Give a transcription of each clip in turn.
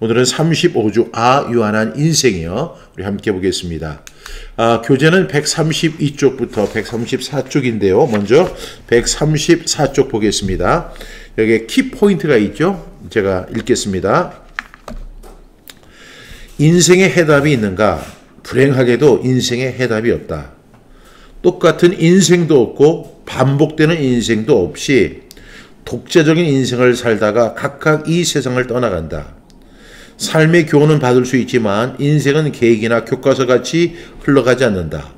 오늘은 35주 유한한 인생이요. 우리 함께 보겠습니다. 교재는 132쪽부터 134쪽인데요. 먼저 134쪽 보겠습니다. 여기에 키포인트가 있죠. 제가 읽겠습니다. 인생의 해답이 있는가? 불행하게도 인생의 해답이 없다. 똑같은 인생도 없고 반복되는 인생도 없이 독자적인 인생을 살다가 각각 이 세상을 떠나간다. 삶의 교훈은 받을 수 있지만 인생은 계획이나 교과서 같이 흘러가지 않는다.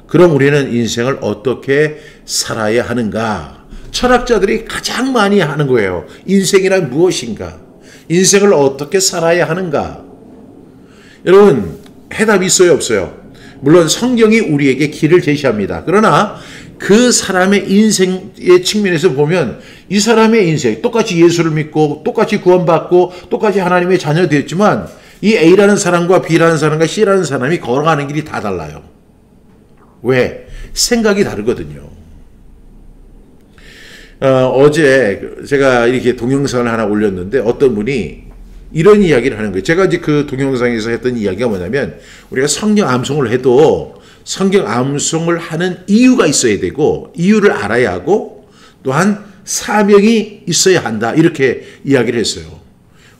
그럼 우리는 인생을 어떻게 살아야 하는가? 철학자들이 가장 많이 하는 거예요. 인생이란 무엇인가? 인생을 어떻게 살아야 하는가? 여러분, 해답이 있어요, 없어요? 물론 성경이 우리에게 길을 제시합니다. 그러나 그 사람의 인생의 측면에서 보면 이 사람의 인생, 똑같이 예수를 믿고 똑같이 구원받고 똑같이 하나님의 자녀 되었지만 이 A라는 사람과 B라는 사람과 C라는 사람이 걸어가는 길이 다 달라요. 왜? 생각이 다르거든요. 어제 제가 이렇게 동영상을 하나 올렸는데 어떤 분이 이런 이야기를 하는 거예요. 제가 이제 그 동영상에서 했던 이야기가 뭐냐면 우리가 성경 암송을 해도 성경 암송을 하는 이유가 있어야 되고 이유를 알아야 하고 또한 사명이 있어야 한다. 이렇게 이야기를 했어요.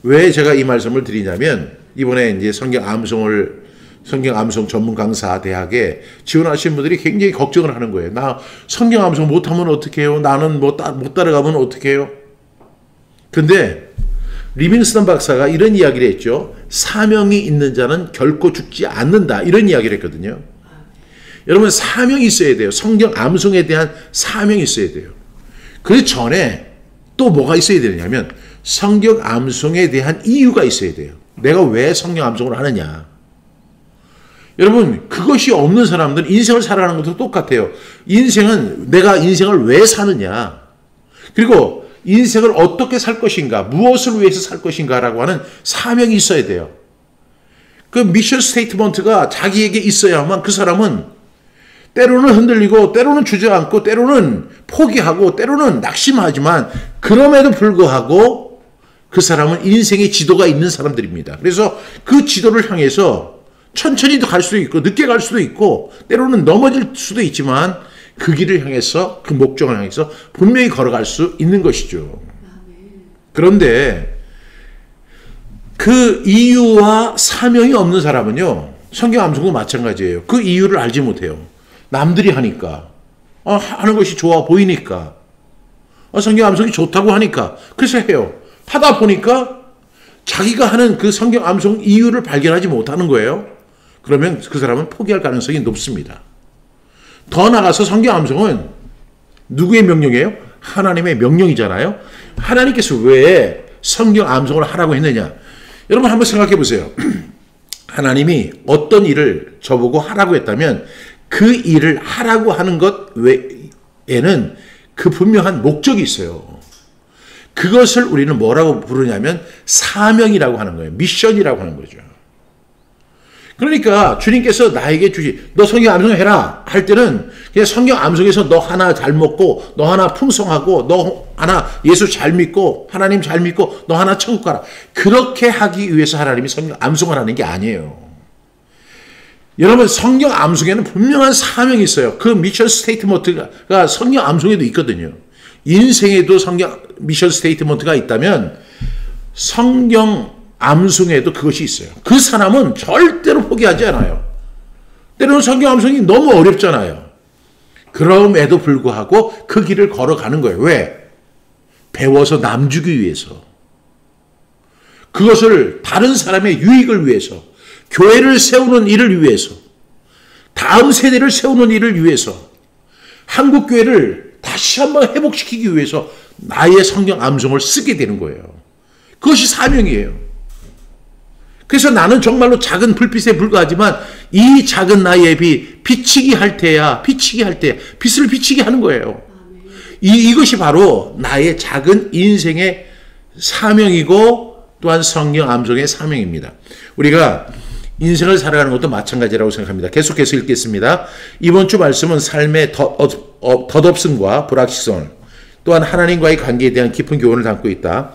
왜 제가 이 말씀을 드리냐면 이번에 이제 성경 암송 전문 강사 대학에 지원하신 분들이 굉장히 걱정을 하는 거예요. 나 성경 암송 못하면 어떡해요? 나는 못 따라가면 어떡해요? 근데 리빙스턴 박사가 이런 이야기를 했죠. 사명이 있는 자는 결코 죽지 않는다. 이런 이야기를 했거든요. 여러분, 사명이 있어야 돼요. 성경 암송에 대한 사명이 있어야 돼요. 그 전에 또 뭐가 있어야 되냐면 성경 암송에 대한 이유가 있어야 돼요. 내가 왜 성경 암송을 하느냐. 여러분, 그것이 없는 사람들은 인생을 살아가는 것도 똑같아요. 인생은 내가 인생을 왜 사느냐. 그리고 인생을 어떻게 살 것인가, 무엇을 위해서 살 것인가라고 하는 사명이 있어야 돼요. 그 미션 스테이트먼트가 자기에게 있어야만 그 사람은 때로는 흔들리고 때로는 주저앉고 때로는 포기하고 때로는 낙심하지만 그럼에도 불구하고 그 사람은 인생의 지도가 있는 사람들입니다. 그래서 그 지도를 향해서 천천히도 갈 수도 있고 늦게 갈 수도 있고 때로는 넘어질 수도 있지만 그 길을 향해서 그 목적을 향해서 분명히 걸어갈 수 있는 것이죠. 그런데 그 이유와 사명이 없는 사람은요. 성경 암송도 마찬가지예요. 그 이유를 알지 못해요. 남들이 하니까 하는 것이 좋아 보이니까 성경 암송이 좋다고 하니까 그래서 해요. 하다 보니까 자기가 하는 그 성경 암송 이유를 발견하지 못하는 거예요. 그러면 그 사람은 포기할 가능성이 높습니다. 더 나아가서 성경 암송은 누구의 명령이에요? 하나님의 명령이잖아요. 하나님께서 왜 성경 암송을 하라고 했느냐? 여러분 한번 생각해 보세요. 하나님이 어떤 일을 저보고 하라고 했다면 그 일을 하라고 하는 것 외에는 그 분명한 목적이 있어요. 그것을 우리는 뭐라고 부르냐면 사명이라고 하는 거예요. 미션이라고 하는 거죠. 그러니까 주님께서 나에게 너 성경 암송해라 할 때는 그냥 성경 암송에서 너 하나 잘 먹고 너 하나 풍성하고 너 하나 예수 잘 믿고 하나님 잘 믿고 너 하나 천국 가라. 그렇게 하기 위해서 하나님이 성경 암송을 하는 게 아니에요. 여러분, 성경 암송에는 분명한 사명이 있어요. 그 미션 스테이트먼트가 성경 암송에도 있거든요. 인생에도 성경 미션 스테이트먼트가 있다면 성경 암송에도 그것이 있어요. 그 사람은 절대로 포기하지 않아요. 때로는 성경 암송이 너무 어렵잖아요. 그럼에도 불구하고 그 길을 걸어가는 거예요. 왜? 배워서 남주기 위해서. 그것을 다른 사람의 유익을 위해서, 교회를 세우는 일을 위해서, 다음 세대를 세우는 일을 위해서, 한국교회를 다시 한번 회복시키기 위해서 나의 성경 암송을 쓰게 되는 거예요. 그것이 사명이에요. 그래서 나는 정말로 작은 불빛에 불과하지만 이 작은 나의 비치게 할 때야 빛을 비치게 하는 거예요. 이것이 바로 나의 작은 인생의 사명이고 또한 성경 암송의 사명입니다. 우리가 인생을 살아가는 것도 마찬가지라고 생각합니다. 계속해서 읽겠습니다. 이번 주 말씀은 삶의 덧없음과 불확실성 또한 하나님과의 관계에 대한 깊은 교훈을 담고 있다.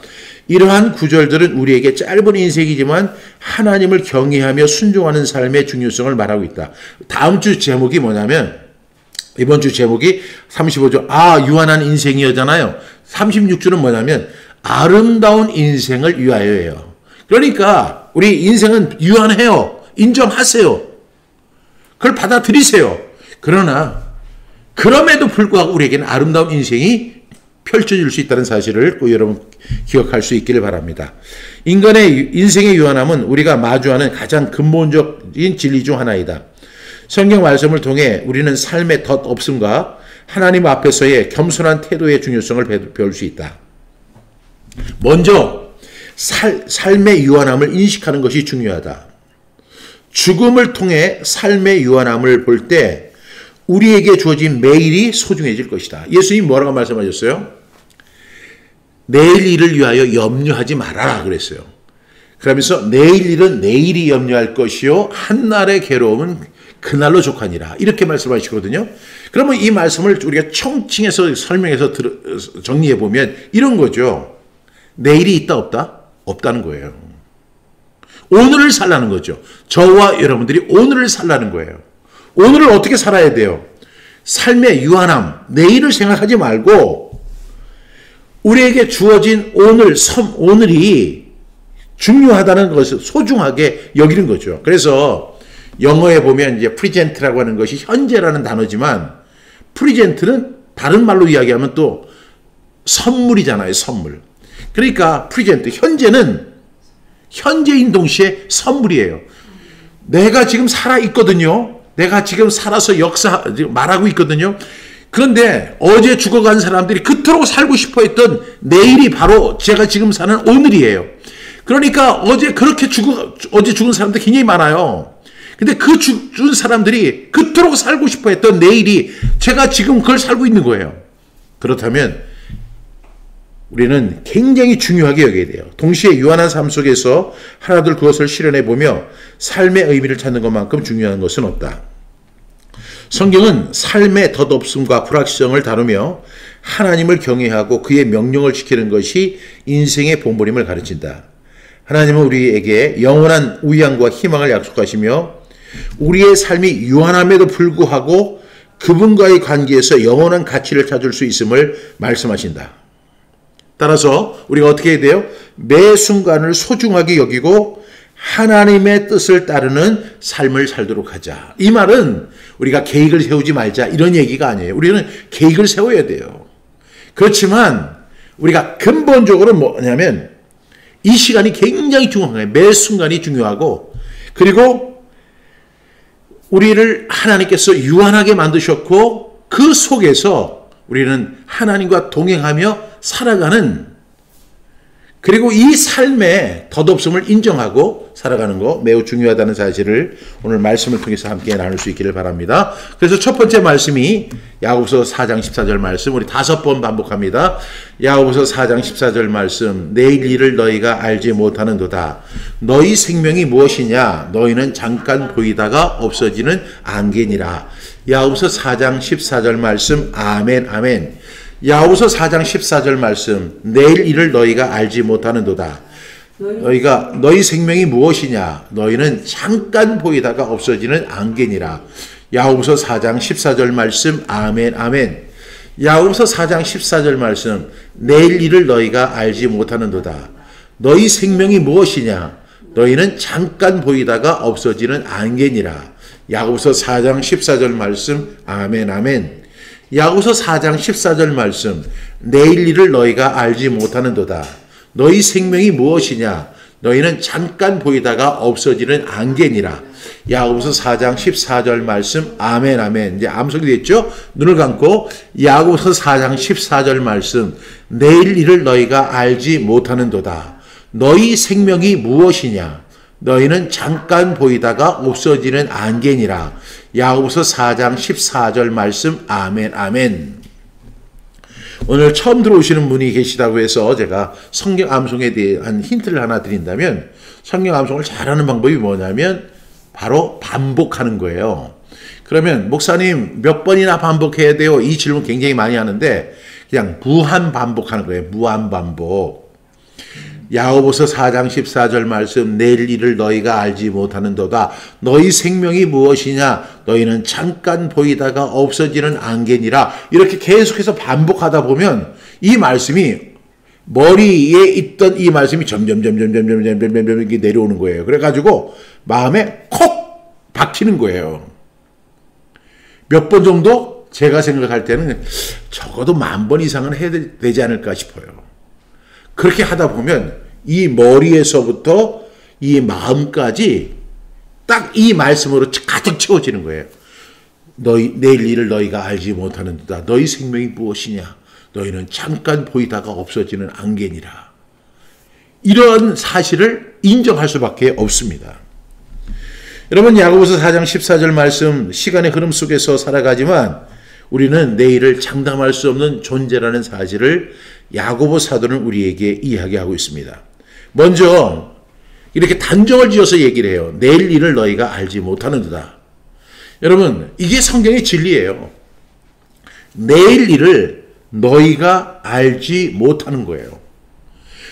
이러한 구절들은 우리에게 짧은 인생이지만 하나님을 경외하며 순종하는 삶의 중요성을 말하고 있다. 다음 주 제목이 뭐냐면, 이번 주 제목이 35주 유한한 인생이었잖아요. 36주는 뭐냐면 아름다운 인생을 위하여예요. 그러니까 우리 인생은 유한해요. 인정하세요. 그걸 받아들이세요. 그러나 그럼에도 불구하고 우리에게는 아름다운 인생이 펼쳐질 수 있다는 사실을 꼭 여러분 기억할 수 있기를 바랍니다. 인간의 인생의 유한함은 우리가 마주하는 가장 근본적인 진리 중 하나이다. 성경 말씀을 통해 우리는 삶의 덧없음과 하나님 앞에서의 겸손한 태도의 중요성을 배울 수 있다. 먼저 삶의 유한함을 인식하는 것이 중요하다. 죽음을 통해 삶의 유한함을 볼 때 우리에게 주어진 매일이 소중해질 것이다. 예수님이 뭐라고 말씀하셨어요? 내일 일을 위하여 염려하지 말아라 그랬어요. 그러면서 내일 일은 내일이 염려할 것이요 한날의 괴로움은 그날로 족하니라 이렇게 말씀하시거든요. 그러면 이 말씀을 우리가 총칭해서 설명해서 정리해 보면 이런 거죠. 내일이 있다 없다? 없다는 거예요. 오늘을 살라는 거죠. 저와 여러분들이 오늘을 살라는 거예요. 오늘을 어떻게 살아야 돼요? 삶의 유한함, 내일을 생각하지 말고 우리에게 주어진 오늘이 중요하다는 것을 소중하게 여기는 거죠. 그래서 영어에 보면 이제 present라고 하는 것이 현재라는 단어지만 present는 다른 말로 이야기하면 또 선물이잖아요. 선물. 그러니까 present, 현재는 현재인 동시에 선물이에요. 내가 지금 살아있거든요. 내가 지금 살아서 말하고 있거든요. 그런데 어제 죽어간 사람들이 그토록 살고 싶어 했던 내일이 바로 제가 지금 사는 오늘이에요. 그러니까 어제 죽은 사람들 굉장히 많아요. 근데 그 죽은 사람들이 그토록 살고 싶어 했던 내일이 제가 지금 그걸 살고 있는 거예요. 그렇다면 우리는 굉장히 중요하게 여겨야 돼요. 동시에 유한한 삶 속에서 하나둘 그것을 실현해 보며 삶의 의미를 찾는 것만큼 중요한 것은 없다. 성경은 삶의 덧없음과 불확실성을 다루며 하나님을 경외하고 그의 명령을 지키는 것이 인생의 본분임을 가르친다. 하나님은 우리에게 영원한 우양과 희망을 약속하시며 우리의 삶이 유한함에도 불구하고 그분과의 관계에서 영원한 가치를 찾을 수 있음을 말씀하신다. 따라서 우리가 어떻게 해야 돼요? 매 순간을 소중하게 여기고 하나님의 뜻을 따르는 삶을 살도록 하자. 이 말은 우리가 계획을 세우지 말자 이런 얘기가 아니에요. 우리는 계획을 세워야 돼요. 그렇지만 우리가 근본적으로 뭐냐면 이 시간이 굉장히 중요한 거예요. 매 순간이 중요하고 그리고 우리를 하나님께서 유한하게 만드셨고 그 속에서 우리는 하나님과 동행하며 살아가는 그리고 이 삶의 덧없음을 인정하고 살아가는 거 매우 중요하다는 사실을 오늘 말씀을 통해서 함께 나눌 수 있기를 바랍니다. 그래서 첫 번째 말씀이 야고보서 4장 14절 말씀 우리 5번 반복합니다. 야고보서 4장 14절 말씀 내일 일을 너희가 알지 못하는도다. 너희 생명이 무엇이냐 너희는 잠깐 보이다가 없어지는 안개니라. 야고보서 4장 14절 말씀 아멘 아멘. 야고보서 4장 14절 말씀 내일 일을 너희가 알지 못하는도다. 너희 생명이 무엇이냐 너희는 잠깐 보이다가 없어지는 안개니라. 야고보서 4장 14절 말씀 아멘 아멘. 야고보서 4장 14절 말씀 내일 일을 너희가 알지 못하는도다. 너희 생명이 무엇이냐 너희는 잠깐 보이다가 없어지는 안개니라. 야고보서 4장 14절 말씀 아멘 아멘. 야고보서 4장 14절 말씀 내일 일을 너희가 알지 못하는도다. 너희 생명이 무엇이냐 너희는 잠깐 보이다가 없어지는 안개니라. 야고보서 4장 14절 말씀 아멘 아멘. 이제 암송이 됐죠? 눈을 감고 야고보서 4장 14절 말씀 내일 일을 너희가 알지 못하는도다. 너희 생명이 무엇이냐 너희는 잠깐 보이다가 없어지는 안개니라. 야고보서 4장 14절 말씀 아멘 아멘. 오늘 처음 들어오시는 분이 계시다고 해서 제가 성경 암송에 대한 힌트를 하나 드린다면 성경 암송을 잘하는 방법이 뭐냐면 바로 반복하는 거예요. 그러면 목사님 몇 번이나 반복해야 돼요? 이 질문 굉장히 많이 하는데 그냥 무한 반복하는 거예요. 무한 반복. 야고보서 4장 14절 말씀 내일 일을 너희가 알지 못하는도다. 너희 생명이 무엇이냐? 너희는 잠깐 보이다가 없어지는 안개니라. 이렇게 계속해서 반복하다 보면 이 말씀이 머리에 있던 이 말씀이 점점 이렇게 내려오는 거예요. 그래가지고 마음에 콕 박히는 거예요. 몇 번 정도 제가 생각할 때는 적어도 10,000번 이상은 해야 되지 않을까 싶어요. 그렇게 하다 보면 이 머리에서부터 이 마음까지 딱 이 말씀으로 가득 채워지는 거예요. 내일 일을 너희가 알지 못하는도다. 너희 생명이 무엇이냐? 너희는 잠깐 보이다가 없어지는 안개니라. 이런 사실을 인정할 수밖에 없습니다. 여러분, 야고보서 4장 14절 말씀, 시간의 흐름 속에서 살아가지만 우리는 내일을 장담할 수 없는 존재라는 사실을 야고보 사도는 우리에게 이야기하고 있습니다. 먼저 이렇게 단정을 지어서 얘기를 해요. 내일 일을 너희가 알지 못하는도다. 여러분, 이게 성경의 진리예요. 내일 일을 너희가 알지 못하는 거예요.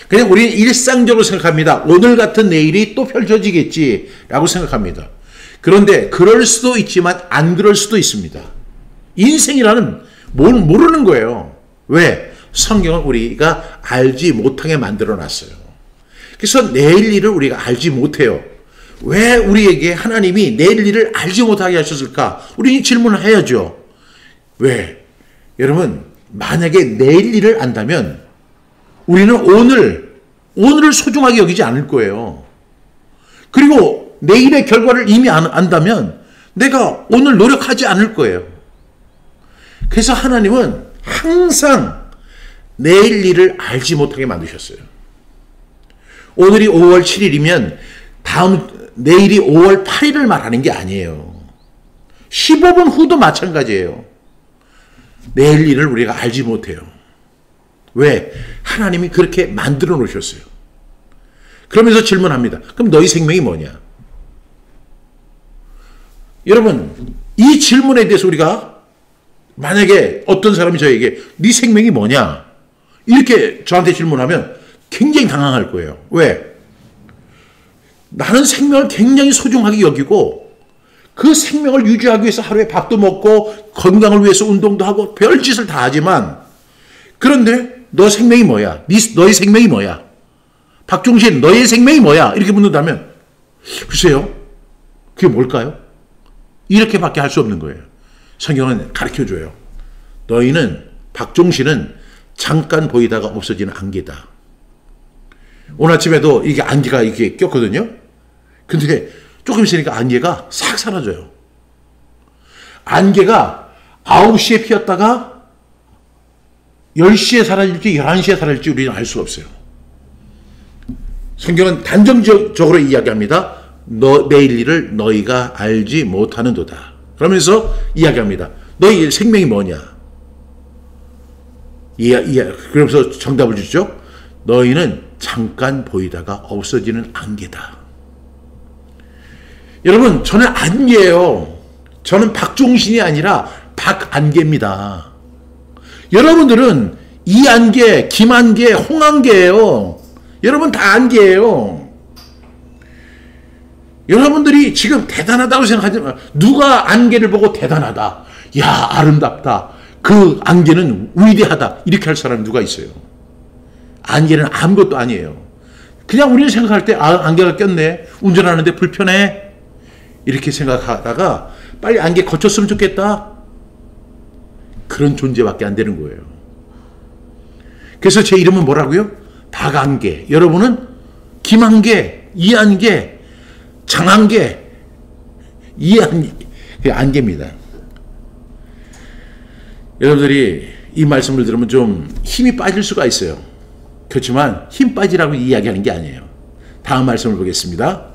그냥 우리는 일상적으로 생각합니다. 오늘 같은 내일이 또 펼쳐지겠지라고 생각합니다. 그런데 그럴 수도 있지만 안 그럴 수도 있습니다. 인생이라는 뭘 모르는 거예요. 왜? 성경은 우리가 알지 못하게 만들어 놨어요. 그래서 내일 일을 우리가 알지 못해요. 왜 우리에게 하나님이 내일 일을 알지 못하게 하셨을까? 우리는 질문을 해야죠. 왜? 여러분, 만약에 내일 일을 안다면 우리는 오늘을 소중하게 여기지 않을 거예요. 그리고 내일의 결과를 이미 안다면 내가 오늘 노력하지 않을 거예요. 그래서 하나님은 항상 내일 일을 알지 못하게 만드셨어요. 오늘이 5월 7일이면 내일이 5월 8일을 말하는 게 아니에요. 15분 후도 마찬가지예요. 내일 일을 우리가 알지 못해요. 왜? 하나님이 그렇게 만들어 놓으셨어요. 그러면서 질문합니다. 그럼 너희 생명이 뭐냐? 여러분, 이 질문에 대해서 우리가 만약에 어떤 사람이 저에게 네 생명이 뭐냐? 이렇게 저한테 질문하면 굉장히 당황할 거예요. 왜? 나는 생명을 굉장히 소중하게 여기고 그 생명을 유지하기 위해서 하루에 밥도 먹고 건강을 위해서 운동도 하고 별짓을 다 하지만 그런데 너 생명이 뭐야? 너희 생명이 뭐야? 박종신, 너의 생명이 뭐야? 이렇게 묻는다면 글쎄요. 그게 뭘까요? 이렇게밖에 할 수 없는 거예요. 성경은 가르쳐줘요. 너희는, 박종신은 잠깐 보이다가 없어지는 안개다. 오늘 아침에도 이게 안개가 이렇게 꼈거든요. 근데 조금 있으니까 안개가 싹 사라져요. 안개가 9시에 피었다가 10시에 사라질지 11시에 사라질지 우리는 알 수가 없어요. 성경은 단정적으로 이야기합니다. 내일 일을 너희가 알지 못하는도다. 그러면서 이야기합니다. 너희 생명이 뭐냐? 그러면서 정답을 주죠. 너희는 잠깐 보이다가 없어지는 안개다. 여러분, 저는 안개예요. 저는 박종신이 아니라 박안개입니다. 여러분들은 이안개, 김안개, 홍안개예요. 여러분 다 안개예요. 여러분들이 지금 대단하다고 생각하지만 누가 안개를 보고 대단하다, 야 아름답다, 그 안개는 위대하다 이렇게 할 사람이 누가 있어요? 안개는 아무것도 아니에요. 그냥 우리는 생각할 때 안개가 꼈네, 운전하는데 불편해 이렇게 생각하다가 빨리 안개 거쳤으면 좋겠다, 그런 존재밖에 안 되는 거예요. 그래서 제 이름은 뭐라고요? 박안개. 여러분은 김안개, 이안개, 장안개, 안개입니다. 여러분들이 이 말씀을 들으면 좀 힘이 빠질 수가 있어요. 그렇지만 힘 빠지라고 이야기하는 게 아니에요. 다음 말씀을 보겠습니다.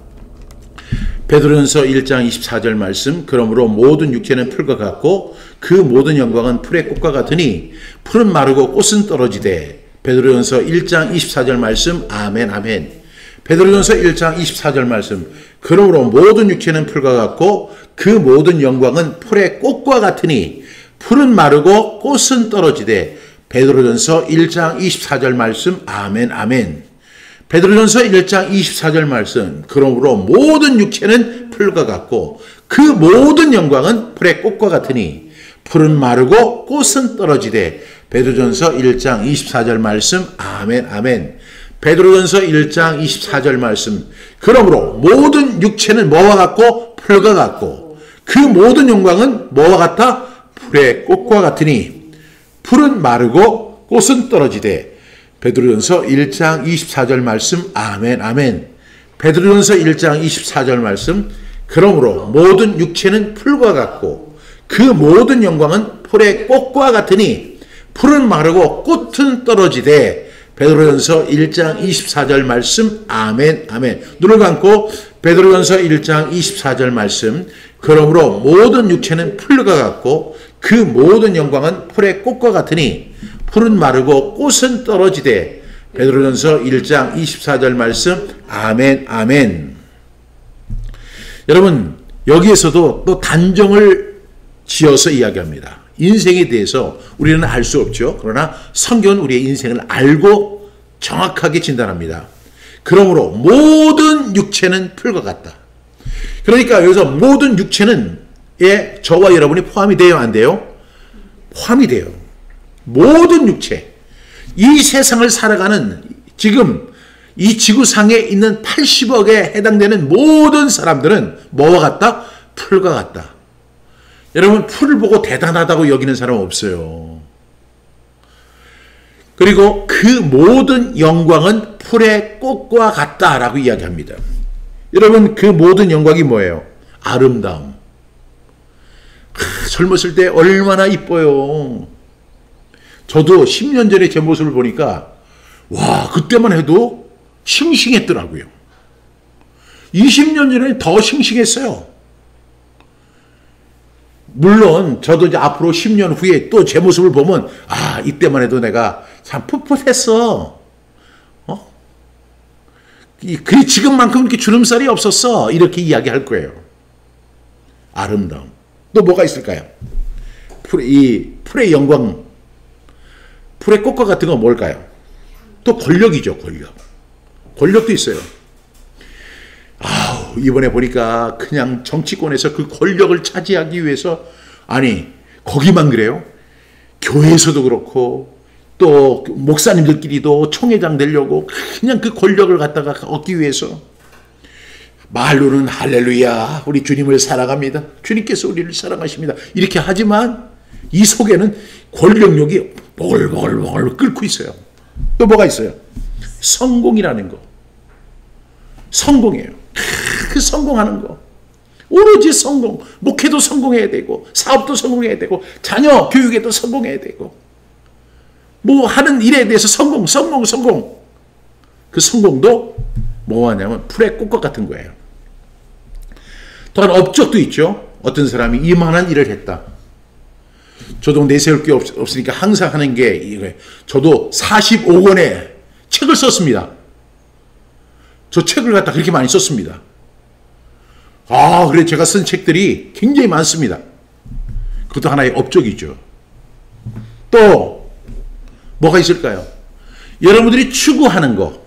베드로전서 1장 24절 말씀. 그러므로 모든 육체는 풀과 같고 그 모든 영광은 풀의 꽃과 같으니 풀은 마르고 꽃은 떨어지되. 베드로전서 1장 24절 말씀. 아멘 아멘. 베드로전서 1장 24절 말씀. 그러므로 모든 육체는 풀과 같고 그 모든 영광은 풀의 꽃과 같으니 풀은 마르고 꽃은 떨어지되. 베드로전서 1장 24절 말씀. 아멘 아멘. 베드로전서 1장 24절 말씀. 그러므로 모든 육체는 풀과 같고 그 모든 영광은 풀의 꽃과 같으니 풀은 마르고 꽃은 떨어지되. 베드로전서 1장 24절 말씀. 아멘 아멘. 베드로전서 1장 24절 말씀. 그러므로 모든 육체는 뭐와 같고 풀과 같고 그 모든 영광은 뭐와 같다? 풀의 꽃과 같으니 풀은 마르고 꽃은 떨어지되. 베드로전서 1장 24절 말씀. 아멘 아멘. 베드로전서 1장 24절 말씀. 그러므로 모든 육체는 풀과 같고 그 모든 영광은 풀의 꽃과 같으니 풀은 마르고 꽃은 떨어지되. 베드로전서 1장 24절 말씀. 아멘 아멘. 눈을 감고 베드로전서 1장 24절 말씀. 그러므로 모든 육체는 풀과 같고 그 모든 영광은 풀의 꽃과 같으니 풀은 마르고 꽃은 떨어지되. 베드로전서 1장 24절 말씀. 아멘 아멘. 여러분 여기에서도 또 단정을 지어서 이야기합니다. 인생에 대해서 우리는 알 수 없죠. 그러나 성경은 우리의 인생을 알고 정확하게 진단합니다. 그러므로 모든 육체는 풀과 같다. 그러니까 여기서 모든 육체는 저와 여러분이 포함이 돼요, 안 돼요? 포함이 돼요. 모든 육체. 이 세상을 살아가는 지금 이 지구상에 있는 80억에 해당되는 모든 사람들은 뭐와 같다? 풀과 같다. 여러분 풀을 보고 대단하다고 여기는 사람 없어요. 그리고 그 모든 영광은 풀의 꽃과 같다라고 이야기합니다. 여러분 그 모든 영광이 뭐예요? 아름다움. 젊었을 때 얼마나 이뻐요. 저도 10년 전에 제 모습을 보니까 와 그때만 해도 싱싱했더라고요. 20년 전에 더 싱싱했어요. 물론 저도 이제 앞으로 10년 후에 또 제 모습을 보면 아 이때만 해도 내가 참 풋풋했어. 그리 지금만큼 이렇게 주름살이 없었어. 이렇게 이야기할 거예요. 아름다움. 또 뭐가 있을까요? 풀의 영광. 풀의 꽃과 같은 건 뭘까요? 또 권력이죠. 권력도 있어요. 이번에 보니까 그냥 정치권에서 그 권력을 차지하기 위해서 아니 거기만 그래요. 교회에서도 그렇고 또 목사님들끼리도 총회장 되려고 그냥 그 권력을 갖다가 얻기 위해서 말로는 할렐루야 우리 주님을 사랑합니다. 주님께서 우리를 사랑하십니다. 이렇게 하지만 이 속에는 권력욕이 보글보글 끓고 있어요. 또 뭐가 있어요? 성공이라는 거. 성공이에요. 그 성공하는 거. 오로지 성공. 목회도 성공해야 되고 사업도 성공해야 되고 자녀 교육에도 성공해야 되고 뭐 하는 일에 대해서 성공. 그 성공도 뭐하냐면 풀의 꽃과 같은 거예요. 또한 업적도 있죠. 어떤 사람이 이만한 일을 했다. 저도 내세울 게 없으니까 항상 하는 게 이거예요. 저도 45권의 책을 썼습니다. 저 책을 갖다 그렇게 많이 썼습니다. 그래 제가 쓴 책들이 굉장히 많습니다. 그것도 하나의 업적이죠. 또 뭐가 있을까요? 여러분들이 추구하는 거,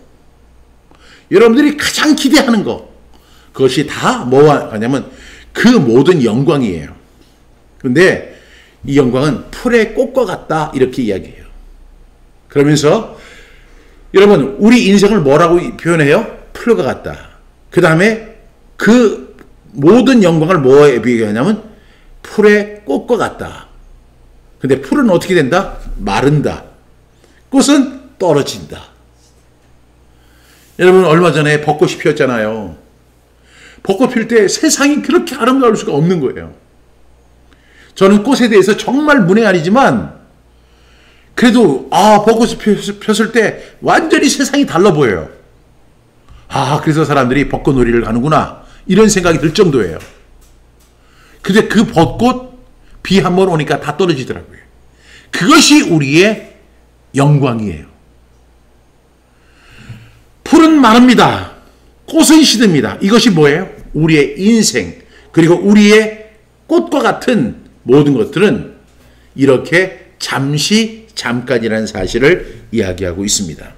여러분들이 가장 기대하는 거, 그것이 다 뭐와 하냐면 그 모든 영광이에요. 그런데 이 영광은 풀의 꽃과 같다 이렇게 이야기해요. 그러면서 여러분 우리 인생을 뭐라고 표현해요? 풀과 같다. 그 다음에 그 모든 영광을 뭐에 비교하냐면 풀의 꽃과 같다. 근데 풀은 어떻게 된다? 마른다. 꽃은 떨어진다. 여러분 얼마 전에 벚꽃이 피었잖아요. 벚꽃 필 때 세상이 그렇게 아름다울 수가 없는 거예요. 저는 꽃에 대해서 정말 문외한이지만 그래도 벚꽃이 폈을 때 완전히 세상이 달라 보여요. 그래서 사람들이 벚꽃놀이를 가는구나 이런 생각이 들 정도예요. 근데 그 벚꽃 비 한 번 오니까 다 떨어지더라고요. 그것이 우리의 영광이에요. 풀은 마릅니다. 꽃은 시듭니다. 이것이 뭐예요? 우리의 인생 그리고 우리의 꽃과 같은 모든 것들은 이렇게 잠깐이라는 사실을 이야기하고 있습니다.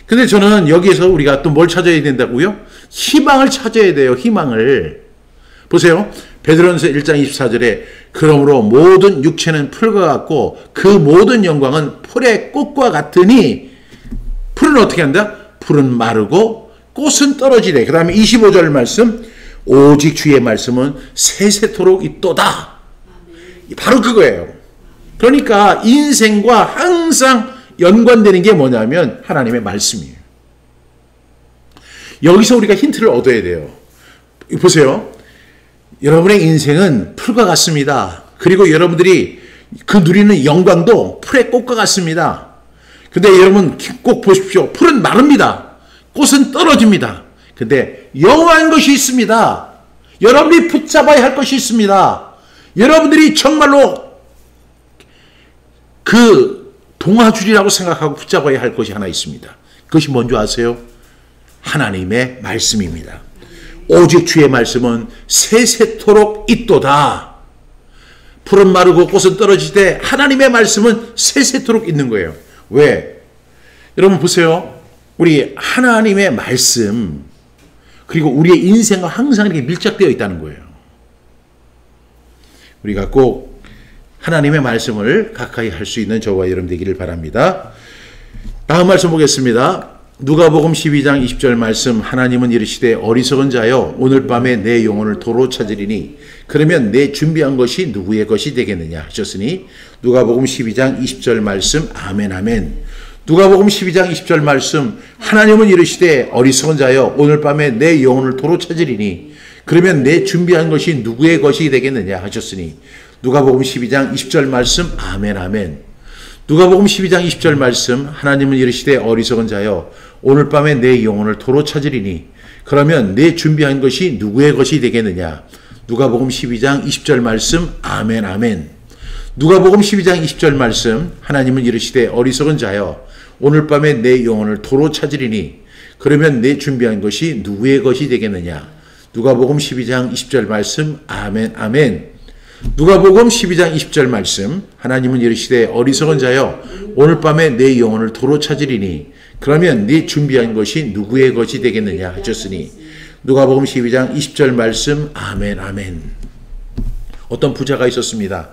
근데 저는 여기에서 우리가 또 뭘 찾아야 된다고요? 희망을 찾아야 돼요. 희망을. 보세요. 베드로전서 1장 24절에 그러므로 모든 육체는 풀과 같고 그 모든 영광은 풀의 꽃과 같으니 풀은 어떻게 한다? 풀은 마르고 꽃은 떨어지래. 그 다음에 25절 말씀 오직 주의 말씀은 세세토록 있도다. 바로 그거예요. 그러니까 인생과 항상 연관되는 게 뭐냐면 하나님의 말씀이에요. 여기서 우리가 힌트를 얻어야 돼요. 보세요. 여러분의 인생은 풀과 같습니다. 그리고 여러분들이 그 누리는 영광도 풀의 꽃과 같습니다. 근데 여러분 꼭 보십시오. 풀은 마릅니다. 꽃은 떨어집니다. 근데 영원한 것이 있습니다. 여러분이 붙잡아야 할 것이 있습니다. 여러분들이 정말로 그 동아줄이라고 생각하고 붙잡아야 할 것이 하나 있습니다. 그것이 뭔지 아세요? 하나님의 말씀입니다. 오직 주의 말씀은 세세토록 있도다. 풀은 마르고 꽃은 떨어지되 하나님의 말씀은 세세토록 있는 거예요. 왜? 여러분 보세요. 우리 하나님의 말씀 그리고 우리의 인생과 항상 이렇게 밀착되어 있다는 거예요. 우리가 꼭 하나님의 말씀을 가까이 할 수 있는 저와 여러분 되기를 바랍니다. 다음 말씀 보겠습니다. 누가복음 12장 20절 말씀 하나님은 이르시되 어리석은 자여 오늘 밤에 내 영혼을 도로 찾으리니 그러면 내 준비한 것이 누구의 것이 되겠느냐 하셨으니 누가복음 12장 20절 말씀 아멘 아멘. 누가복음 12장 20절 말씀 하나님은 이르시되 어리석은 자여 오늘 밤에 내 영혼을 도로 찾으리니 그러면 내 준비한 것이 누구의 것이 되겠느냐 하셨으니 누가복음 12장 20절 말씀 아멘 아멘. 누가복음 12장 20절 말씀 하나님은 이르시되 어리석은 자여 오늘 밤에 내 영혼을 도로 찾으리니 그러면 내 준비한 것이 누구의 것이 되겠느냐. 누가복음 12장 20절 말씀 아멘 아멘. 누가복음 12장 20절 말씀 하나님은 이르시되 어리석은 자여 오늘 밤에 내 영혼을 도로 찾으리니 그러면 내 준비한 것이 누구의 것이 되겠느냐. 누가복음 12장 20절 말씀 아멘 아멘. 누가복음 12장 20절 말씀 하나님은 이르시되 어리석은 자여 오늘 밤에 내 영혼을 도로 찾으리니 그러면 네 준비한 것이 누구의 것이 되겠느냐 하셨으니 누가복음 12장 20절 말씀 아멘 아멘. 어떤 부자가 있었습니다.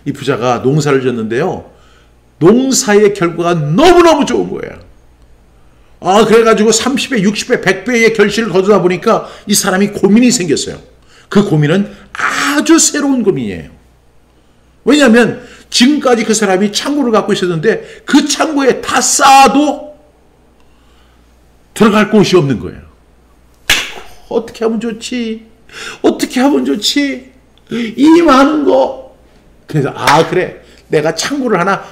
이 부자가 농사를 졌는데요. 농사의 결과가 너무너무 좋은 거예요. 그래가지고 30배, 60배, 100배의 결실을 거두다 보니까 이 사람이 고민이 생겼어요. 그 고민은 아주 새로운 고민이에요. 왜냐하면 지금까지 그 사람이 창고를 갖고 있었는데 그 창고에 다 쌓아도 들어갈 곳이 없는 거예요. 어떻게 하면 좋지? 어떻게 하면 좋지? 이 많은 거. 그래서 그래. 내가 창고를 하나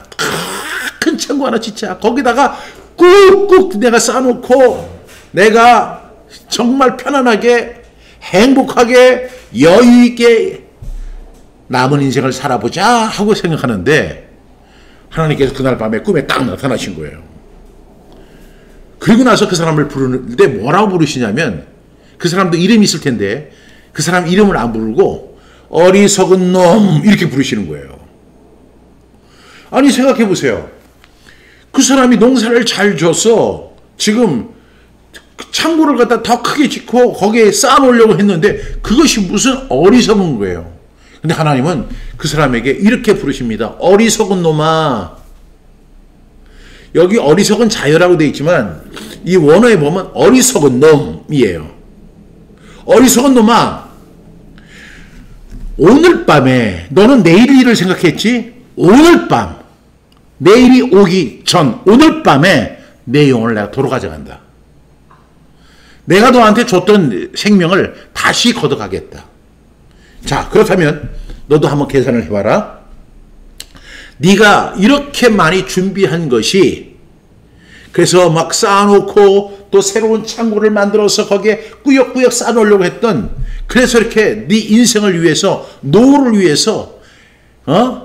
큰 창고 하나 짓자. 거기다가 꾹꾹 내가 쌓아놓고 내가 정말 편안하게 행복하게 여유있게 남은 인생을 살아보자 하고 생각하는데 하나님께서 그날 밤에 꿈에 딱 나타나신 거예요. 그리고 나서 그 사람을 부르는데 뭐라고 부르시냐면 그 사람도 이름이 있을 텐데 그 사람 이름을 안 부르고 어리석은 놈 이렇게 부르시는 거예요. 아니 생각해 보세요. 그 사람이 농사를 잘 져서 지금 창고를 갖다 더 크게 짓고 거기에 쌓아놓으려고 했는데 그것이 무슨 어리석은 거예요. 근데 하나님은 그 사람에게 이렇게 부르십니다. 어리석은 놈아. 여기 어리석은 자여라고 되어 있지만 이 원어에 보면 어리석은 놈이에요. 어리석은 놈아. 오늘 밤에 너는 내일 일을 생각했지? 오늘 밤 내일이 오기 전 오늘 밤에 내 영혼을 내가 도로 가져간다. 내가 너한테 줬던 생명을 다시 걷어가겠다. 자, 그렇다면 너도 한번 계산을 해봐라. 네가 이렇게 많이 준비한 것이 그래서 막 쌓아놓고 또 새로운 창고를 만들어서 거기에 꾸역꾸역 쌓아놓으려고 했던 그래서 이렇게 네 인생을 위해서 노후를 위해서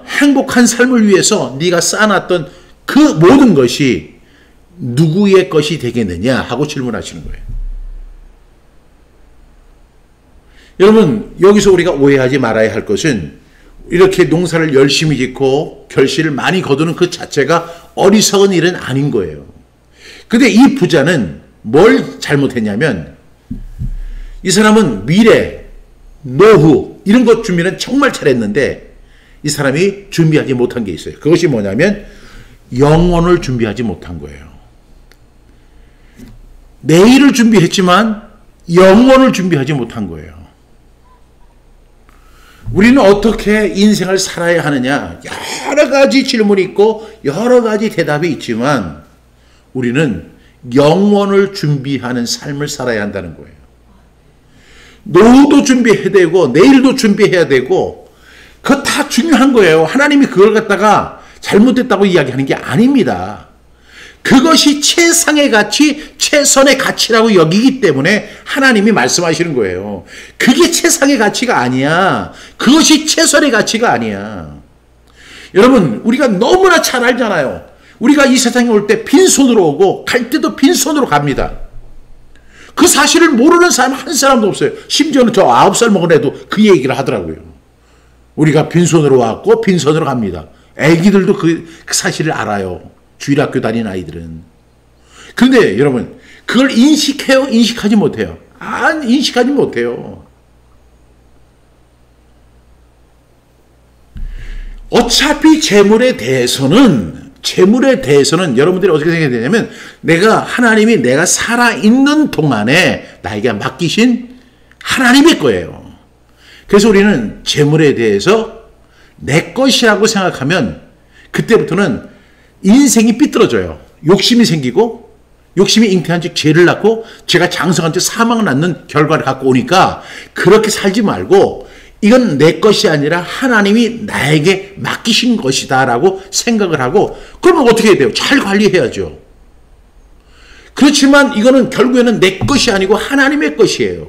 행복한 삶을 위해서 네가 쌓아놨던 그 모든 것이 누구의 것이 되겠느냐 하고 질문하시는 거예요. 여러분 여기서 우리가 오해하지 말아야 할 것은 이렇게 농사를 열심히 짓고 결실을 많이 거두는 그 자체가 어리석은 일은 아닌 거예요. 근데 이 부자는 뭘 잘못했냐면 이 사람은 미래, 노후 이런 것 준비는 정말 잘했는데 이 사람이 준비하지 못한 게 있어요. 그것이 뭐냐면 영혼을 준비하지 못한 거예요. 내일을 준비했지만 영혼을 준비하지 못한 거예요. 우리는 어떻게 인생을 살아야 하느냐 여러 가지 질문이 있고 여러 가지 대답이 있지만 우리는 영혼을 준비하는 삶을 살아야 한다는 거예요. 노후도 준비해야 되고 내일도 준비해야 되고 그거 다 중요한 거예요. 하나님이 그걸 갖다가 잘못됐다고 이야기하는 게 아닙니다. 그것이 최상의 가치, 최선의 가치라고 여기기 때문에 하나님이 말씀하시는 거예요. 그게 최상의 가치가 아니야. 그것이 최선의 가치가 아니야. 여러분, 우리가 너무나 잘 알잖아요. 우리가 이 세상에 올 때 빈손으로 오고 갈 때도 빈손으로 갑니다. 그 사실을 모르는 사람 한 사람도 없어요. 심지어는 저 9살 먹은 애도 그 얘기를 하더라고요. 우리가 빈손으로 왔고 빈손으로 갑니다. 애기들도 그 사실을 알아요. 주일학교 다니는 아이들은. 그런데 여러분 그걸 인식해요? 인식하지 못해요? 인식하지 못해요. 어차피 재물에 대해서는 여러분들이 어떻게 생각해야 되냐면 하나님이 내가 살아있는 동안에 나에게 맡기신 하나님의 거예요. 그래서 우리는 재물에 대해서 내 것이라고 생각하면 그때부터는 인생이 삐뚤어져요. 욕심이 생기고 욕심이 잉태한 즉 죄를 낳고 죄가 장성한 즉 사망을 낳는 결과를 갖고 오니까 그렇게 살지 말고 이건 내 것이 아니라 하나님이 나에게 맡기신 것이다 라고 생각을 하고 그러면 어떻게 해야 돼요? 잘 관리해야죠. 그렇지만 이거는 결국에는 내 것이 아니고 하나님의 것이에요.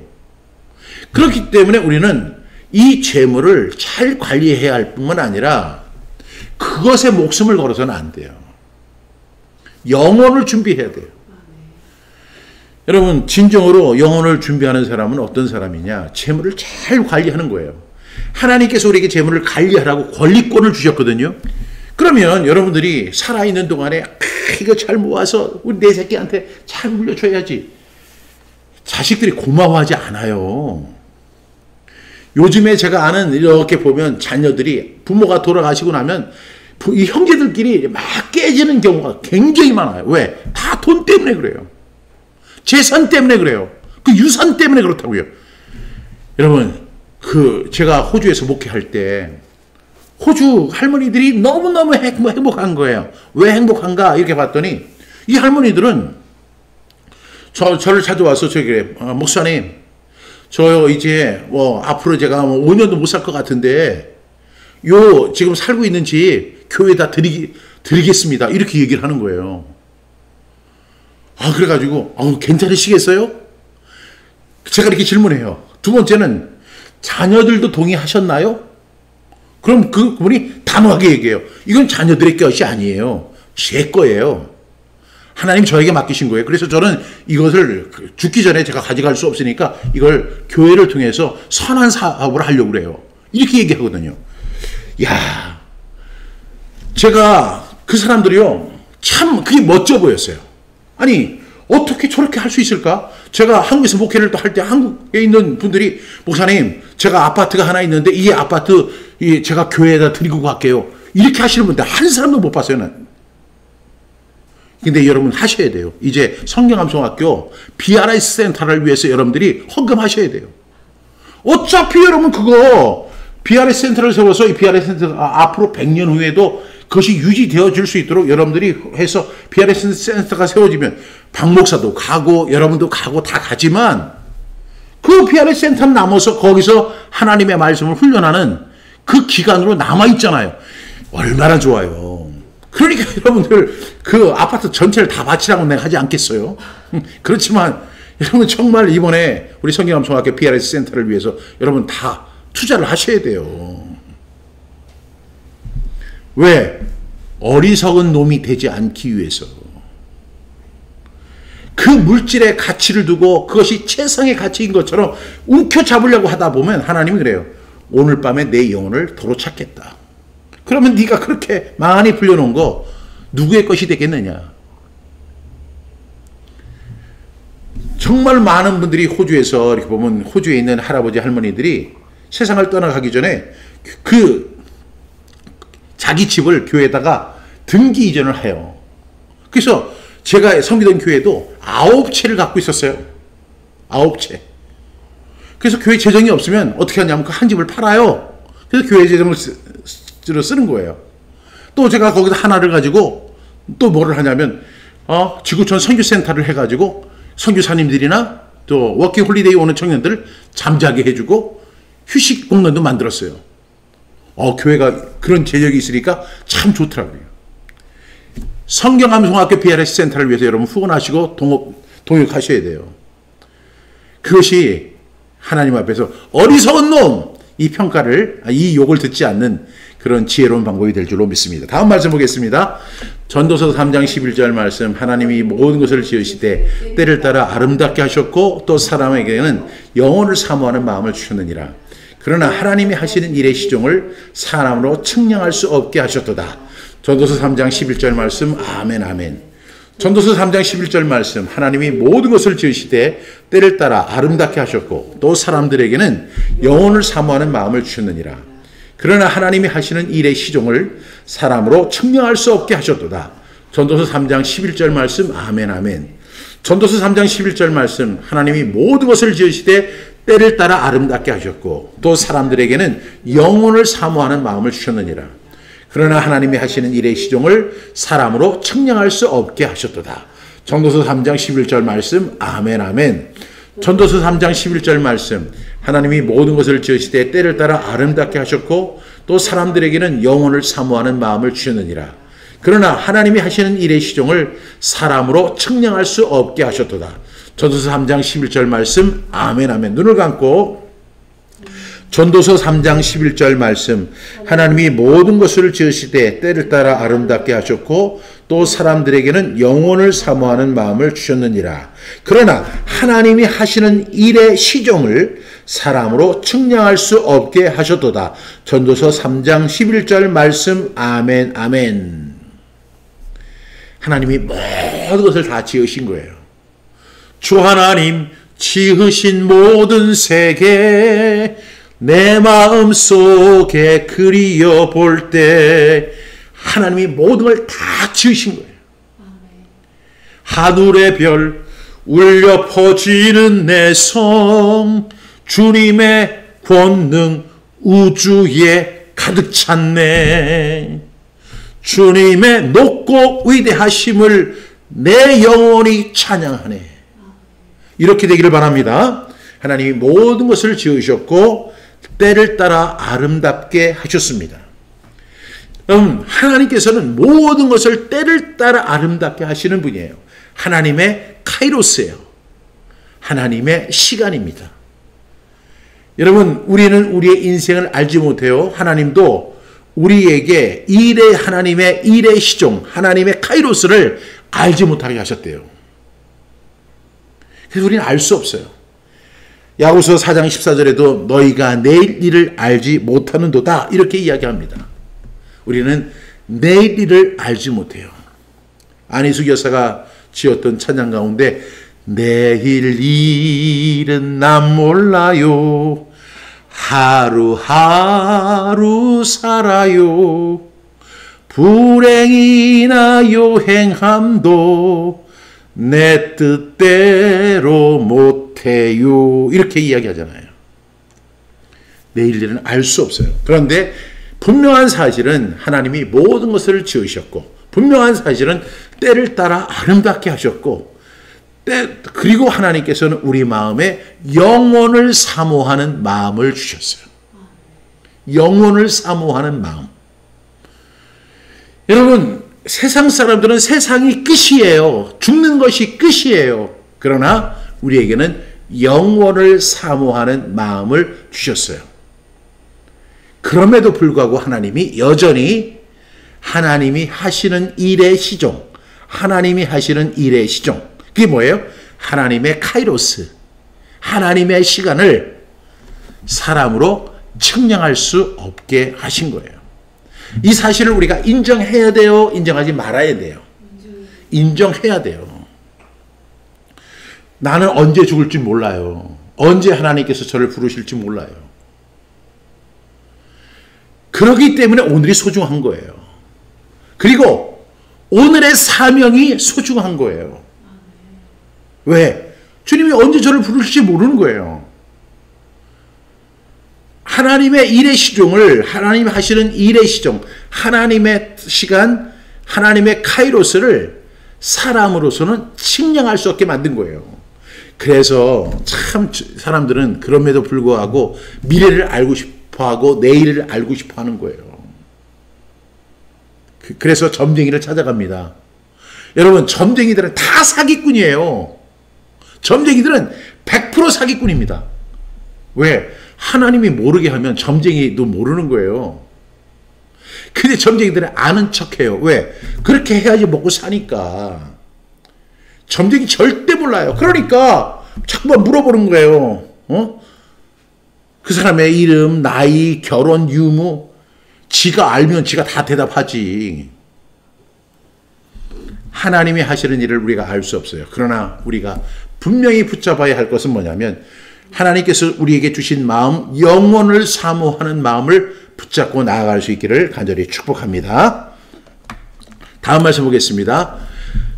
그렇기 때문에 우리는 이 재물을 잘 관리해야 할 뿐만 아니라 그것에 목숨을 걸어서는 안 돼요. 영혼을 준비해야 돼요. 여러분 진정으로 영혼을 준비하는 사람은 어떤 사람이냐? 재물을 잘 관리하는 거예요. 하나님께서 우리에게 재물을 관리하라고 권리권을 주셨거든요. 그러면 여러분들이 살아있는 동안에 이거 잘 모아서 우리 내 새끼한테 잘 물려줘야지. 자식들이 고마워하지 않아요. 요즘에 제가 아는 이렇게 보면 자녀들이 부모가 돌아가시고 나면 이 형제들끼리 막 깨지는 경우가 굉장히 많아요. 왜? 다 돈 때문에 그래요. 재산 때문에 그래요. 그 유산 때문에 그렇다고요. 여러분, 제가 호주에서 목회할 때 호주 할머니들이 너무너무 행복한 거예요. 왜 행복한가? 이렇게 봤더니 이 할머니들은 저를 찾아와서 목사님, 저 이제 앞으로 제가 5년도 못 살 것 같은데 지금 살고 있는 집 교회에다 드리겠습니다. 이렇게 얘기를 하는 거예요. 그래가지고 괜찮으시겠어요? 제가 이렇게 질문해요. 두 번째는 자녀들도 동의하셨나요? 그럼 그분이 단호하게 얘기해요. 이건 자녀들의 것이 아니에요. 제 거예요. 하나님 저에게 맡기신 거예요. 그래서 저는 이것을 죽기 전에 제가 가져갈 수 없으니까 이걸 교회를 통해서 선한 사업을 하려고 그래요. 이렇게 얘기하거든요. 야, 제가 그 사람들이요. 참 그게 멋져 보였어요. 아니 어떻게 저렇게 할 수 있을까? 제가 한국에서 목회를 또 할 때 한국에 있는 분들이 목사님 제가 아파트가 하나 있는데 이 아파트 제가 교회에다 드리고 갈게요. 이렇게 하시는 분들 한 사람도 못 봤어요. 난. 근데 여러분 하셔야 돼요. 이제 성경암송학교 BRS 센터를 위해서 여러분들이 헌금하셔야 돼요. 어차피 여러분 그거 BRS 센터를 세워서 이 BRS 센터 앞으로 100년 후에도 그것이 유지되어질 수 있도록 여러분들이 해서 BRS 센터가 세워지면 박 목사도 가고 여러분도 가고 다 가지만 그 BRS 센터는 남아서 거기서 하나님의 말씀을 훈련하는 그 기간으로 남아있잖아요. 얼마나 좋아요. 그러니까 여러분들 그 아파트 전체를 다 바치라고 내가 하지 않겠어요. 그렇지만 여러분 정말 이번에 우리 성경암송학교 BRS 센터를 위해서 여러분 다 투자를 하셔야 돼요. 왜? 어리석은 놈이 되지 않기 위해서. 그 물질의 가치를 두고 그것이 최상의 가치인 것처럼 움켜잡으려고 하다 보면 하나님이 그래요. 오늘 밤에 내 영혼을 도로 찾겠다. 그러면 네가 그렇게 많이 불려놓은 거 누구의 것이 되겠느냐? 정말 많은 분들이 호주에서 이렇게 보면 호주에 있는 할아버지 할머니들이 세상을 떠나가기 전에 그 자기 집을 교회에다가 등기 이전을 해요. 그래서 제가 섬기던 교회도 9채를 갖고 있었어요. 9채. 그래서 교회 재정이 없으면 어떻게 하냐면 그 한 집을 팔아요. 그래서 교회 재정을 쓰는 거예요. 또 제가 거기서 하나를 가지고 또 뭐를 하냐면 지구촌 선교센터를 해가지고 선교사님들이나 또 워킹 홀리데이 오는 청년들 잠자게 해주고 휴식 공간도 만들었어요. 교회가 그런 재력이 있으니까 참 좋더라고요. 성경암송학교 BRS 센터를 위해서 여러분 후원하시고 동역하셔야 돼요. 그것이 하나님 앞에서 어리석은 놈! 이 욕을 듣지 않는 그런 지혜로운 방법이 될 줄로 믿습니다. 다음 말씀 보겠습니다. 전도서 3장 11절 말씀. 하나님이 모든 것을 지으시되 때를 따라 아름답게 하셨고 또 사람에게는 영혼을 사모하는 마음을 주셨느니라. 그러나 하나님이 하시는 일의 시종을 사람으로 측량할 수 없게 하셨도다. 전도서 3장 11절 말씀. 아멘 아멘. 전도서 3장 11절 말씀. 하나님이 모든 것을 지으시되 때를 따라 아름답게 하셨고 또 사람들에게는 영혼을 사모하는 마음을 주셨느니라. 그러나 하나님이 하시는 일의 시종을 사람으로 측량할 수 없게 하셨도다. 전도서 3장 11절 말씀. 아멘 아멘. 전도서 3장 11절 말씀. 하나님이 모든 것을 지으시되 때를 따라 아름답게 하셨고 또 사람들에게는 영혼을 사모하는 마음을 주셨느니라. 그러나 하나님이 하시는 일의 시종을 사람으로 측량할 수 없게 하셨도다. 전도서 3장 11절 말씀. 아멘 아멘. 전도서 3장 11절 말씀. 하나님이 모든 것을 지으시되 때를 따라 아름답게 하셨고 또 사람들에게는 영혼을 사모하는 마음을 주셨느니라. 그러나 하나님이 하시는 일의 시종을 사람으로 측량할 수 없게 하셨도다. 전도서 3장 11절 말씀. 아멘 아멘. 눈을 감고 전도서 3장 11절 말씀. 하나님이 모든 것을 지으시되 때를 따라 아름답게 하셨고 또 사람들에게는 영혼을 사모하는 마음을 주셨느니라. 그러나 하나님이 하시는 일의 시종을 사람으로 측량할 수 없게 하셨도다. 전도서 3장 11절 말씀. 아멘 아멘. 하나님이 모든 것을 다 지으신 거예요. 주 하나님 지으신 모든 세계 내 마음 속에 그리어 볼 때 하나님이 모든 걸 다 지으신 거예요. 하늘의 별 울려 퍼지는 내 성 주님의 권능 우주에 가득 찼네. 주님의 높고 위대하심을 내 영혼이 찬양하네. 이렇게 되기를 바랍니다. 하나님이 모든 것을 지으셨고 때를 따라 아름답게 하셨습니다. 하나님께서는 모든 것을 때를 따라 아름답게 하시는 분이에요. 하나님의 카이로스예요. 하나님의 시간입니다. 여러분, 우리는 우리의 인생을 알지 못해요. 하나님도 우리에게 하나님의 일의 시종, 하나님의 카이로스를 알지 못하게 하셨대요. 그래서 우리는 알 수 없어요. 야고보서 4장 14절에도 너희가 내일 일을 알지 못하는도다 이렇게 이야기합니다. 우리는 내일 일을 알지 못해요. 안희숙 여사가 지었던 찬양 가운데 내일 일은 난 몰라요. 하루하루 살아요. 불행이나 요행함도 내 뜻대로 못해요. 이렇게 이야기하잖아요. 내일 일은 알 수 없어요. 그런데 분명한 사실은 하나님이 모든 것을 지으셨고 분명한 사실은 때를 따라 아름답게 하셨고 그리고 하나님께서는 우리 마음에 영혼을 사모하는 마음을 주셨어요. 영혼을 사모하는 마음. 여러분, 세상 사람들은 세상이 끝이에요. 죽는 것이 끝이에요. 그러나 우리에게는 영혼을 사모하는 마음을 주셨어요. 그럼에도 불구하고 하나님이 여전히 하나님이 하시는 일의 시종, 하나님이 하시는 일의 시종, 그게 뭐예요? 하나님의 카이로스, 하나님의 시간을 사람으로 측량할 수 없게 하신 거예요. 이 사실을 우리가 인정해야 돼요? 인정하지 말아야 돼요? 인정해야 돼요. 나는 언제 죽을지 몰라요. 언제 하나님께서 저를 부르실지 몰라요. 그렇기 때문에 오늘이 소중한 거예요. 그리고 오늘의 사명이 소중한 거예요. 왜? 주님이 언제 저를 부르실지 모르는 거예요. 하나님의 일의 시종을, 하나님이 하시는 일의 시종, 하나님의 시간, 하나님의 카이로스를 사람으로서는 측량할 수 없게 만든 거예요. 그래서 참 사람들은 그럼에도 불구하고 미래를 알고 싶어하고 내일을 알고 싶어하는 거예요. 그래서 점쟁이를 찾아갑니다. 여러분, 점쟁이들은 다 사기꾼이에요. 점쟁이들은 100% 사기꾼입니다. 왜? 하나님이 모르게 하면 점쟁이도 모르는 거예요. 근데 점쟁이들은 아는 척해요. 왜? 그렇게 해야지 먹고 사니까. 점쟁이 절대 몰라요. 그러니까 자꾸만 물어보는 거예요. 그 사람의 이름, 나이, 결혼, 유무, 지가 알면 지가 다 대답하지. 하나님이 하시는 일을 우리가 알 수 없어요. 그러나 우리가 분명히 붙잡아야 할 것은 뭐냐면 하나님께서 우리에게 주신 마음, 영혼을 사모하는 마음을 붙잡고 나아갈 수 있기를 간절히 축복합니다. 다음 말씀 보겠습니다.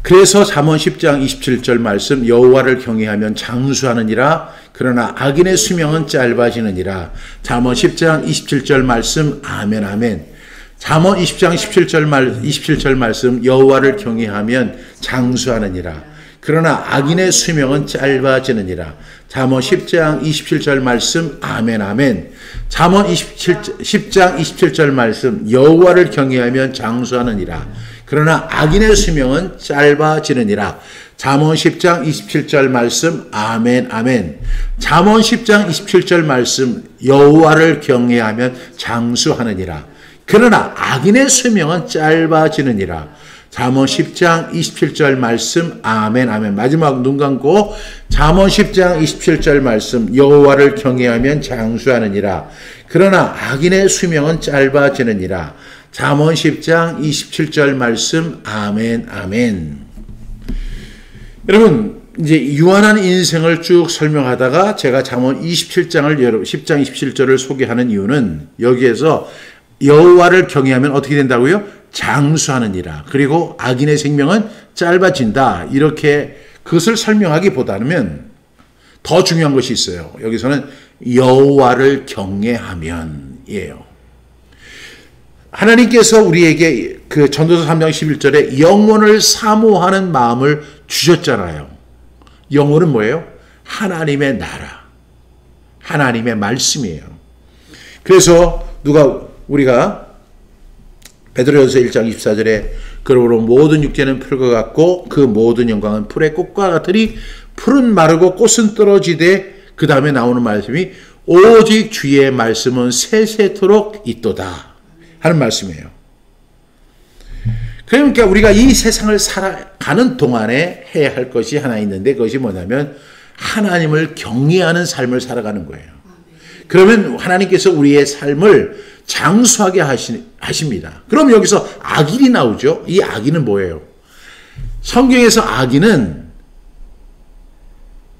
그래서 잠언 10장 27절 말씀, 여호와를 경외하면 장수하느니라. 그러나 악인의 수명은 짧아지느니라. 잠언 10장 27절 말씀, 아멘 아멘. 잠언 20장 27절 말씀, 여호와를 경외하면 장수하느니라. 그러나 악인의 수명은 짧아지느니라. 잠언 10장 27절 말씀, 아멘 아멘. 잠언 10장 27절 말씀, 여호와를 경외하면 장수하느니라. 그러나 악인의 수명은 짧아지느니라. 잠언 10장 27절 말씀, 아멘 아멘. 잠언 10장 27절 말씀, 여호와를 경외하면 장수하느니라. 그러나 악인의 수명은 짧아지느니라. 잠언 10장 27절 말씀, 아멘 아멘. 마지막 눈 감고 잠언 10장 27절 말씀, 여호와를 경외하면 장수하느니라. 그러나 악인의 수명은 짧아지느니라. 잠언 10장 27절 말씀, 아멘 아멘. 여러분, 이제 유한한 인생을 쭉 설명하다가 제가 잠언 27장을 10장 27절을 소개하는 이유는 여기에서 여호와를 경외하면 어떻게 된다고요? 장수하느니라. 그리고 악인의 생명은 짧아진다. 이렇게 그것을 설명하기보다는 더 중요한 것이 있어요. 여기서는 여호와를 경외하면이에요. 하나님께서 우리에게 그 전도서 3장 11절에 영혼을 사모하는 마음을 주셨잖아요. 영혼은 뭐예요? 하나님의 나라, 하나님의 말씀이에요. 그래서 우리가 베드로전서 1장 24절에 그러므로 모든 육체는 풀과 같고 그 모든 영광은 풀의 꽃과 같으니 풀은 마르고 꽃은 떨어지되, 그 다음에 나오는 말씀이 오직 주의 말씀은 세세토록 있도다 하는 말씀이에요. 그러니까 우리가 이 세상을 살아가는 동안에 해야 할 것이 하나 있는데, 그것이 뭐냐면 하나님을 경외하는 삶을 살아가는 거예요. 그러면 하나님께서 우리의 삶을 장수하게 하십니다. 그럼 여기서 악인이 나오죠. 이 악인은 뭐예요? 성경에서 악인은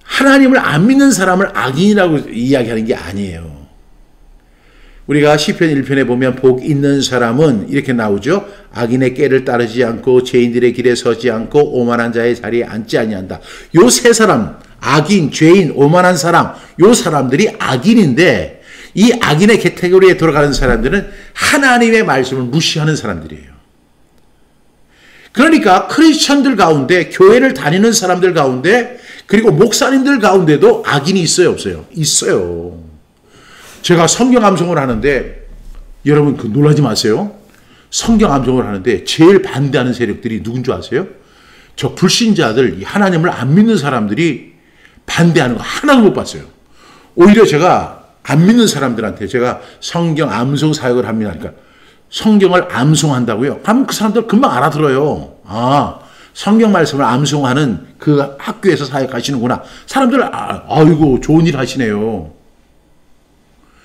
하나님을 안 믿는 사람을 악인이라고 이야기하는 게 아니에요. 우리가 시편 1편에 보면 복 있는 사람은 이렇게 나오죠. 악인의 꾀를 따르지 않고 죄인들의 길에 서지 않고 오만한 자의 자리에 앉지 아니한다. 요 세 사람, 악인, 죄인, 오만한 사람, 요 사람들이 악인인데, 이 악인의 카테고리에 들어가는 사람들은 하나님의 말씀을 무시하는 사람들이에요. 그러니까 크리스천들 가운데, 교회를 다니는 사람들 가운데, 그리고 목사님들 가운데도 악인이 있어요, 없어요? 있어요. 제가 성경 암송을 하는데, 여러분 그 놀라지 마세요. 성경 암송을 하는데 제일 반대하는 세력들이 누군 줄 아세요? 저 불신자들, 하나님을 안 믿는 사람들이 반대하는 거 하나도 못 봤어요. 오히려 제가 안 믿는 사람들한테 제가 성경 암송 사역을 합니다. 그러니까 성경을 암송한다고요? 그럼 그 사람들 금방 알아들어요. 아, 성경 말씀을 암송하는 그 학교에서 사역하시는구나. 사람들 아이고 좋은 일 하시네요.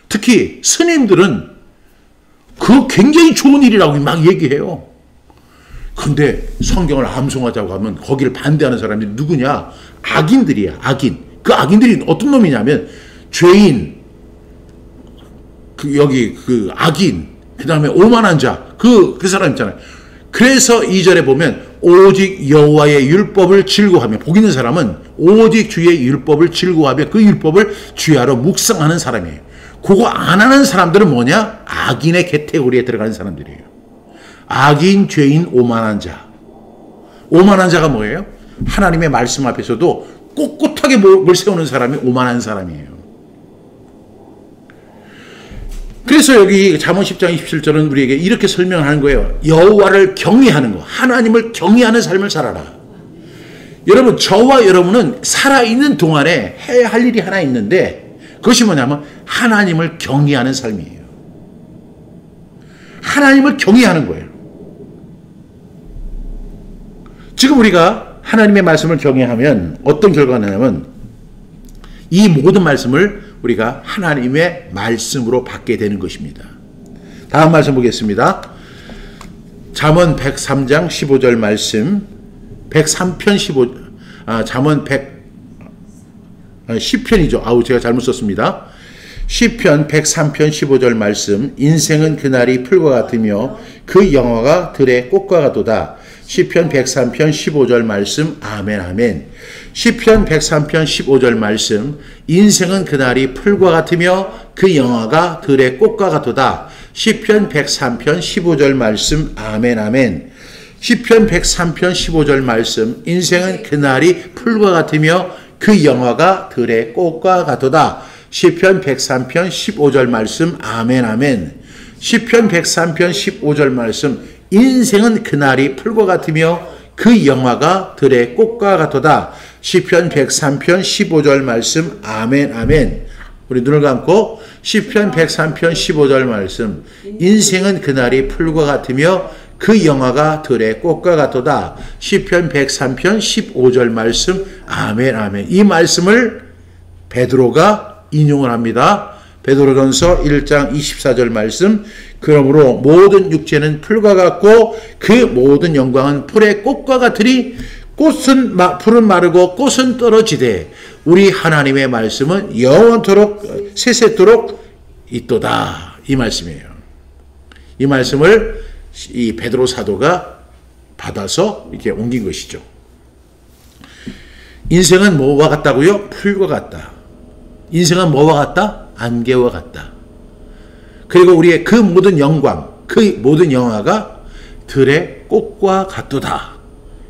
특히 스님들은 그 굉장히 좋은 일이라고 막 얘기해요. 근데 성경을 암송하자고 하면 거기를 반대하는 사람들이 누구냐? 악인들이야, 악인. 그 악인들이 어떤 놈이냐면 죄인, 여기 악인, 그 다음에 오만한 자, 그 사람 있잖아요. 그래서 2절에 보면 오직 여호와의 율법을 즐거워하며, 복 있는 사람은 오직 주의 율법을 즐거워하며 그 율법을 주야로 묵상하는 사람이에요. 그거 안 하는 사람들은 뭐냐? 악인의 캐테고리에 들어가는 사람들이에요. 악인, 죄인, 오만한 자. 오만한 자가 뭐예요? 하나님의 말씀 앞에서도 꼿꼿하게 뭘 세우는 사람이 오만한 사람이에요. 그래서 여기 잠언 10장 27절은 우리에게 이렇게 설명하는 거예요. 여호와를 경외하는 거, 하나님을 경외하는 삶을 살아라. 여러분, 저와 여러분은 살아있는 동안에 해야 할 일이 하나 있는데 그것이 뭐냐면 하나님을 경외하는 삶이에요. 하나님을 경외하는 거예요. 지금 우리가 하나님의 말씀을 경외하면 어떤 결과가 나냐면 이 모든 말씀을 우리가 하나님의 말씀으로 받게 되는 것입니다. 다음 말씀 보겠습니다. 잠언 103장 15절 말씀, 103편 15, 잠언 10편이죠. 아우, 제가 잘못 썼습니다. 10편 103편 15절 말씀, 인생은 그날이 풀과 같으며 그 영화가 들의 꽃과 같도다. 시편 103편 15절 말씀, 아멘 아멘. 시편 103편 15절 말씀, 인생은 그날이 풀과 같으며 그 영화가 들의 꽃과 같도다. 시편 103편 15절 말씀, 아멘 아멘. 시편 103편 15절 말씀, 인생은 그날이 풀과 같으며 그 영화가 들의 꽃과 같도다. 시편 103편 15절 말씀, 아멘 아멘. 시편 103편 15절 말씀, 인생은 그날이 풀과 같으며 그 영화가 들의 꽃과 같도다. 시편 103편 15절 말씀, 아멘 아멘. 우리 눈을 감고 시편 103편 15절 말씀, 인생은 그날이 풀과 같으며 그 영화가 들의 꽃과 같도다. 시편 103편 15절 말씀, 아멘 아멘. 이 말씀을 베드로가 인용을 합니다. 베드로전서 1장 24절 말씀, 그러므로 모든 육체는 풀과 같고 그 모든 영광은 풀의 꽃과 같으니 풀은 마르고 꽃은 떨어지되 우리 하나님의 말씀은 영원토록 세세토록 있도다. 이 말씀이에요. 이 말씀을 이 베드로 사도가 받아서 이렇게 옮긴 것이죠. 인생은 뭐와 같다고요? 풀과 같다. 인생은 뭐와 같다? 안개와 같다. 그리고 우리의 그 모든 영광, 그 모든 영화가 들의 꽃과 같도다.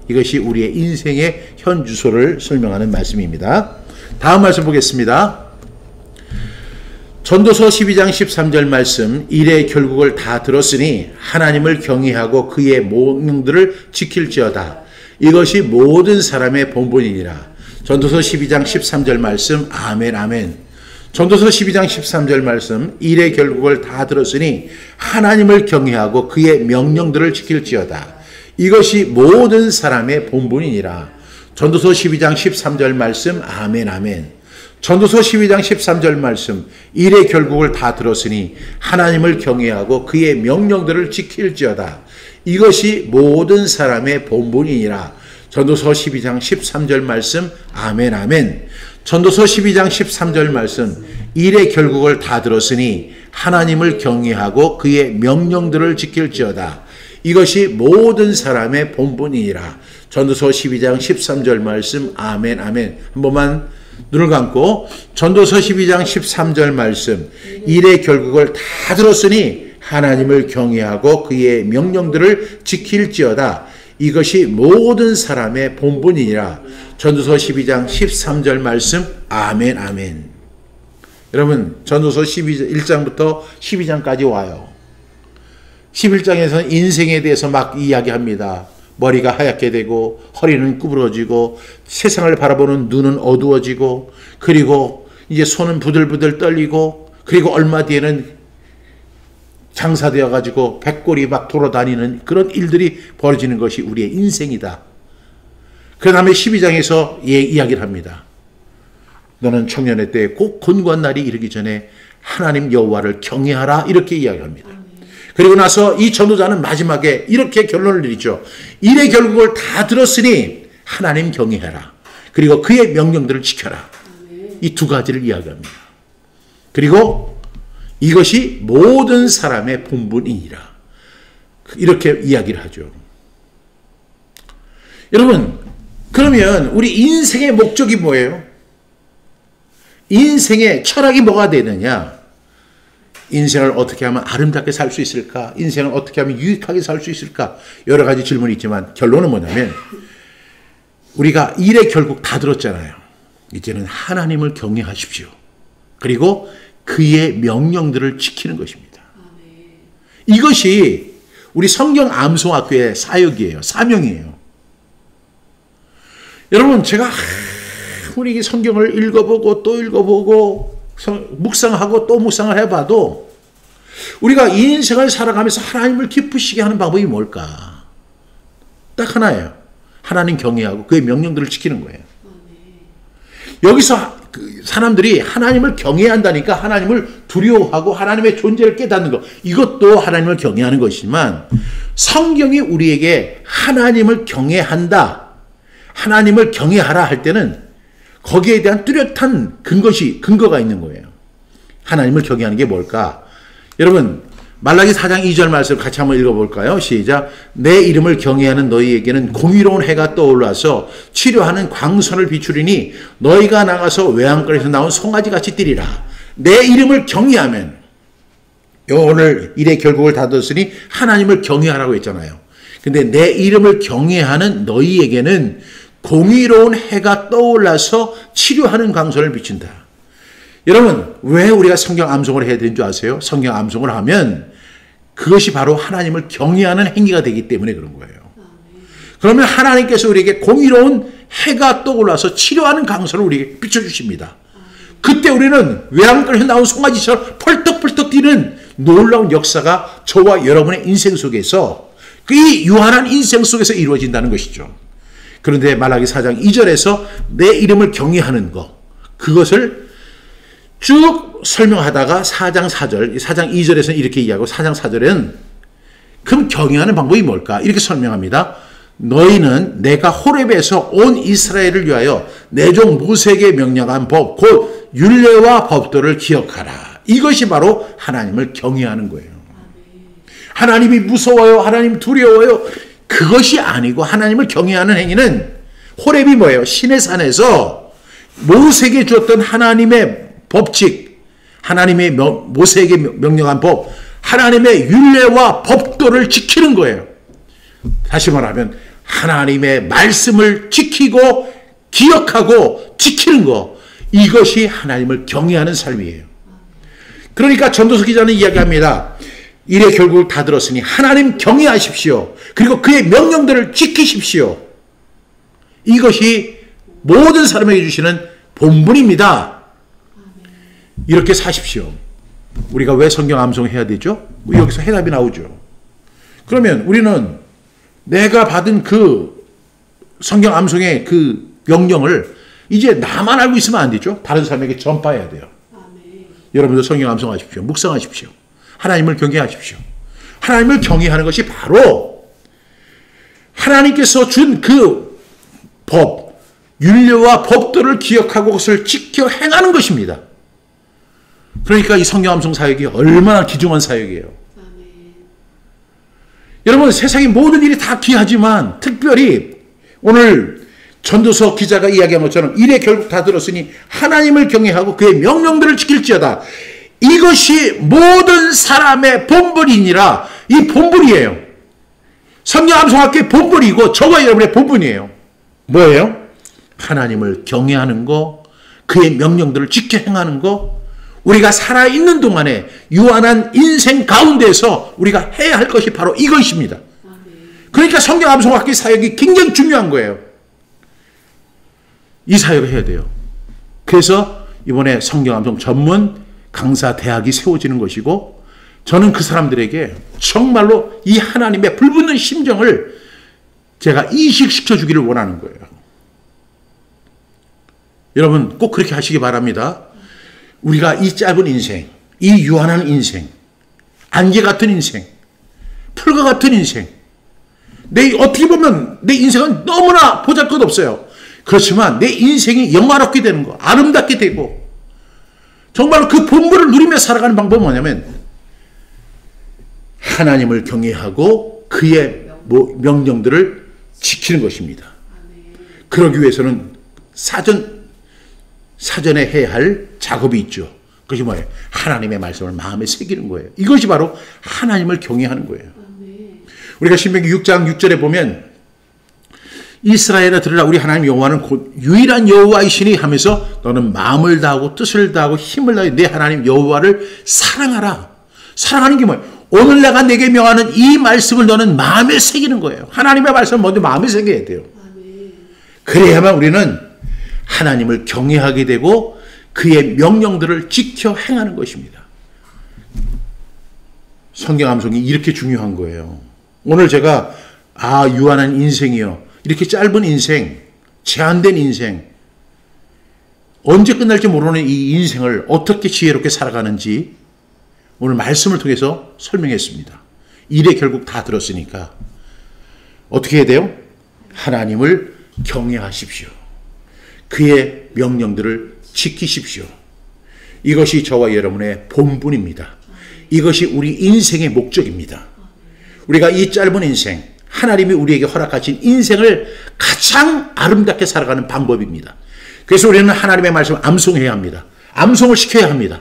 이것이 우리의 인생의 현 주소를 설명하는 말씀입니다. 다음 말씀 보겠습니다. 전도서 12장 13절 말씀, 일의 결국을 다 들었으니 하나님을 경외하고 그의 명령들을 지킬지어다. 이것이 모든 사람의 본분이니라. 전도서 12장 13절 말씀, 아멘 아멘. 전도서 12장 13절 말씀, 일의 결국을 다 들었으니 하나님을 경외하고 그의 명령들을 지킬지어다. 이것이 모든 사람의 본분이니라. 전도서 12장 13절 말씀, 아멘 아멘. 전도서 12장 13절 말씀, 일의 결국을 다 들었으니 하나님을 경외하고 그의 명령들을 지킬지어다. 이것이 모든 사람의 본분이니라. 전도서 12장 13절 말씀, 아멘 아멘. 전도서 12장 13절 말씀, 일의 결국을 다 들었으니 하나님을 경외하고 그의 명령들을 지킬지어다. 이것이 모든 사람의 본분이니라. 전도서 12장 13절 말씀, 아멘 아멘. 한 번만 눈을 감고 전도서 12장 13절 말씀, 일의 결국을 다 들었으니 하나님을 경외하고 그의 명령들을 지킬지어다. 이것이 모든 사람의 본분이니라. 전도서 12장 13절 말씀, 아멘 아멘. 여러분, 전도서 1장부터 12장까지 와요. 11장에서는 인생에 대해서 막 이야기합니다. 머리가 하얗게 되고 허리는 구부러지고 세상을 바라보는 눈은 어두워지고 그리고 이제 손은 부들부들 떨리고 그리고 얼마 뒤에는 장사되어 가지고 백골이 막 돌아다니는 그런 일들이 벌어지는 것이 우리의 인생이다. 그 다음에 12장에서 이야기를 합니다. 너는 청년의 때에 꼭 곤고한 날이 이르기 전에 하나님 여호와를 경외하라. 이렇게 이야기합니다. 그 그리고 나서 이 전도자는 마지막에 이렇게 결론을 내리죠. 일의 결국을 다 들었으니 하나님 경외해라. 그리고 그의 명령들을 지켜라. 이 두 가지를 이야기합니다. 그리고 이것이 모든 사람의 본분이니라. 이렇게 이야기를 하죠. 여러분, 그러면 우리 인생의 목적이 뭐예요? 인생의 철학이 뭐가 되느냐? 인생을 어떻게 하면 아름답게 살 수 있을까? 인생을 어떻게 하면 유익하게 살 수 있을까? 여러 가지 질문이 있지만 결론은 뭐냐면 우리가 일의 결국 다 들었잖아요. 이제는 하나님을 경외하십시오. 그리고 그의 명령들을 지키는 것입니다. 이것이 우리 성경 암송학교의 사역이에요. 사명이에요. 여러분, 제가 우리 성경을 읽어보고 또 읽어보고 묵상하고 또 묵상을 해봐도 우리가 이 인생을 살아가면서 하나님을 기쁘시게 하는 방법이 뭘까? 딱 하나예요. 하나님 경외하고 그의 명령들을 지키는 거예요. 여기서 사람들이 하나님을 경외한다니까 하나님을 두려워하고 하나님의 존재를 깨닫는 것, 이것도 하나님을 경외하는 것이지만 성경이 우리에게 하나님을 경외한다, 하나님을 경외하라 할 때는 거기에 대한 뚜렷한 근거가 있는 거예요. 하나님을 경외하는 게 뭘까? 여러분, 말라기 4장 2절 말씀 같이 한번 읽어볼까요? 시작. 내 이름을 경외하는 너희에게는 공의로운 해가 떠올라서 치료하는 광선을 비추리니 너희가 나가서 외양간에서 나온 송아지같이 뛰리라. 내 이름을 경외하면, 오늘 일의 결국을 다 들었으니 하나님을 경외하라고 했잖아요. 근데 내 이름을 경외하는 너희에게는 공의로운 해가 떠올라서 치료하는 광선을 비춘다. 여러분, 왜 우리가 성경 암송을 해야 되는 줄 아세요? 성경 암송을 하면 그것이 바로 하나님을 경외하는 행위가 되기 때문에 그런 거예요. 그러면 하나님께서 우리에게 공의로운 해가 떠올라서 치료하는 광선을 우리에게 비춰주십니다. 그때 우리는 외양간에서 나온 송아지처럼 펄떡펄떡 뛰는 놀라운 역사가 저와 여러분의 인생 속에서, 이 유한한 인생 속에서 이루어진다는 것이죠. 그런데 말라기 4장 2절에서 내 이름을 경외하는 것, 그것을 쭉 설명하다가 4장 4절, 4장 2절에서는 이렇게 이야기하고 4장 4절에는 그럼 경외하는 방법이 뭘까? 이렇게 설명합니다. 너희는 내가 호렙에서 온 이스라엘을 위하여 내 종 모세에게 명령한 법, 곧 율례와 법도를 기억하라. 이것이 바로 하나님을 경외하는 거예요. 하나님이 무서워요, 하나님 두려워요, 그것이 아니고 하나님을 경외하는 행위는, 호렙이 뭐예요? 신의 산에서 모세에게 주었던 하나님의 법칙, 하나님의 모세에게 명령한 법, 하나님의 율례와 법도를 지키는 거예요. 다시 말하면 하나님의 말씀을 지키고 기억하고 지키는 것, 이것이 하나님을 경외하는 삶이에요. 그러니까 전도서 기자는 이야기합니다. 일의 결국을 다 들었으니 하나님 경외하십시오. 그리고 그의 명령들을 지키십시오. 이것이 모든 사람에게 주시는 본분입니다. 이렇게 사십시오. 우리가 왜 성경 암송해야 되죠? 여기서 해답이 나오죠. 그러면 우리는 내가 받은 그 성경 암송의 그 명령을 이제 나만 알고 있으면 안 되죠. 다른 사람에게 전파해야 돼요. 여러분도 성경 암송하십시오. 묵상하십시오. 하나님을 경외하십시오. 하나님을 경외하는 것이 바로 하나님께서 준 그 법, 율례와 법도를 기억하고 그것을 지켜 행하는 것입니다. 그러니까 이 성경 암송 사역이 얼마나 귀중한 사역이에요. 여러분, 세상의 모든 일이 다 귀하지만 특별히 오늘 전도서 기자가 이야기한 것처럼 일의 결국 다 들었으니 하나님을 경외하고 그의 명령들을 지킬지어다. 이것이 모든 사람의 본분이니라. 이 본분이에요. 성경 암송학교의 본분이고 저와 여러분의 본분이에요. 뭐예요? 하나님을 경외하는 거, 그의 명령들을 지켜 행하는 거, 우리가 살아있는 동안에 유한한 인생 가운데서 우리가 해야 할 것이 바로 이것입니다. 그러니까 성경 암송학교 사역이 굉장히 중요한 거예요. 이 사역을 해야 돼요. 그래서 이번에 성경 암송 전문 강사 대학이 세워지는 것이고, 저는 그 사람들에게 정말로 이 하나님의 불붙는 심정을 제가 이식시켜 주기를 원하는 거예요. 여러분 꼭 그렇게 하시기 바랍니다. 우리가 이 짧은 인생, 이 유한한 인생, 안개 같은 인생, 풀과 같은 인생. 어떻게 보면 내 인생은 너무나 보잘것없어요. 그렇지만 내 인생이 영화롭게 되는 거, 아름답게 되고 정말로 그 본분을 누리며 살아가는 방법은 뭐냐면 하나님을 경외하고 그의 명령들을 지키는 것입니다. 그러기 위해서는 사전에 해야 할 작업이 있죠. 그것이 뭐예요? 하나님의 말씀을 마음에 새기는 거예요. 이것이 바로 하나님을 경외하는 거예요. 우리가 신명기 6장 6절에 보면 이스라엘아 들으라 우리 하나님 여호와는 곧 유일한 여호와이시니 하면서 너는 마음을 다하고 뜻을 다하고 힘을 다해 내 하나님 여호와를 사랑하라. 사랑하는 게 뭐예요? 오늘 내가 내게 명하는 이 말씀을 너는 마음에 새기는 거예요. 하나님의 말씀을 먼저 마음에 새겨야 돼요. 그래야만 우리는 하나님을 경외하게 되고 그의 명령들을 지켜 행하는 것입니다. 성경 암송이 이렇게 중요한 거예요. 오늘 제가 유한한 인생이요. 이렇게 짧은 인생, 제한된 인생, 언제 끝날지 모르는 이 인생을 어떻게 지혜롭게 살아가는지 오늘 말씀을 통해서 설명했습니다. 일에 결국 다 들었으니까 어떻게 해야 돼요? 하나님을 경외하십시오. 그의 명령들을 지키십시오. 이것이 저와 여러분의 본분입니다. 이것이 우리 인생의 목적입니다. 우리가 이 짧은 인생, 하나님이 우리에게 허락하신 인생을 가장 아름답게 살아가는 방법입니다. 그래서 우리는 하나님의 말씀을 암송해야 합니다. 암송을 시켜야 합니다.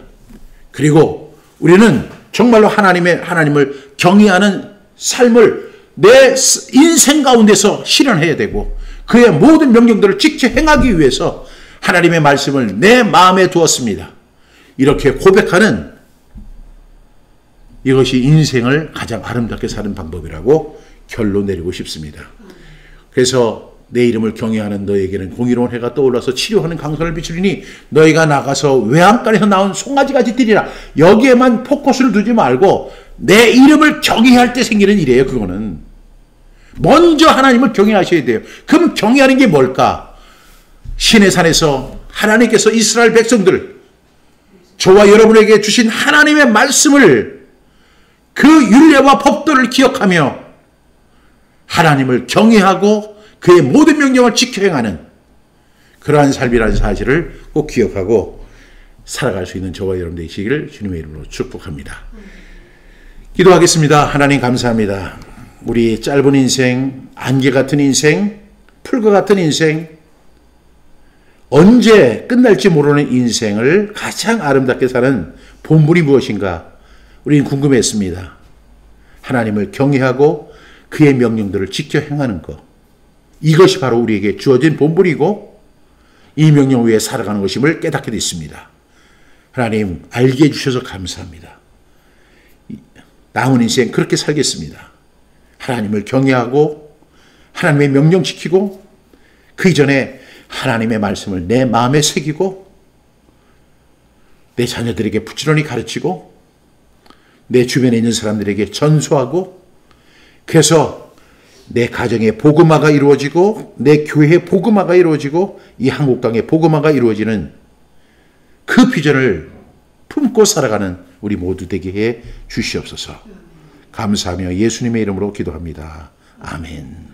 그리고 우리는 정말로 하나님을 경외하는 삶을 내 인생 가운데서 실현해야 되고 그의 모든 명령들을 지켜 행하기 위해서 하나님의 말씀을 내 마음에 두었습니다. 이렇게 고백하는 이것이 인생을 가장 아름답게 사는 방법이라고 결론 내리고 싶습니다. 그래서 내 이름을 경외하는 너에게는 공의로운 해가 떠올라서 치료하는 강선을 비추리니 너희가 나가서 외양간에서 나온 송아지같이 뛰리라. 여기에만 포커스를 두지 말고 내 이름을 경외할 때 생기는 일이에요. 그거는 먼저 하나님을 경외하셔야 돼요. 그럼 경외하는 게 뭘까? 시내산에서 하나님께서 이스라엘 백성들 저와 여러분에게 주신 하나님의 말씀을 그 율례와 법도를 기억하며 하나님을 경외하고 그의 모든 명령을 지켜 행하는 그러한 삶이라는 사실을 꼭 기억하고 살아갈 수 있는 저와 여러분 되시기를 주님의 이름으로 축복합니다. 기도하겠습니다. 하나님 감사합니다. 우리 짧은 인생, 안개 같은 인생, 풀과 같은 인생, 언제 끝날지 모르는 인생을 가장 아름답게 사는 본분이 무엇인가 우리는 궁금했습니다. 하나님을 경외하고 그의 명령들을 지켜 행하는 것. 이것이 바로 우리에게 주어진 본분이고 이 명령 위에 살아가는 것임을 깨닫게 됐습니다. 하나님 알게 해주셔서 감사합니다. 남은 인생 그렇게 살겠습니다. 하나님을 경외하고 하나님의 명령 지키고 그 이전에 하나님의 말씀을 내 마음에 새기고 내 자녀들에게 부지런히 가르치고 내 주변에 있는 사람들에게 전수하고 그래서 내 가정의 복음화가 이루어지고 내 교회의 복음화가 이루어지고 이 한국 땅의 복음화가 이루어지는 그 비전을 품고 살아가는 우리 모두 되게 해 주시옵소서. 감사하며 예수님의 이름으로 기도합니다. 아멘.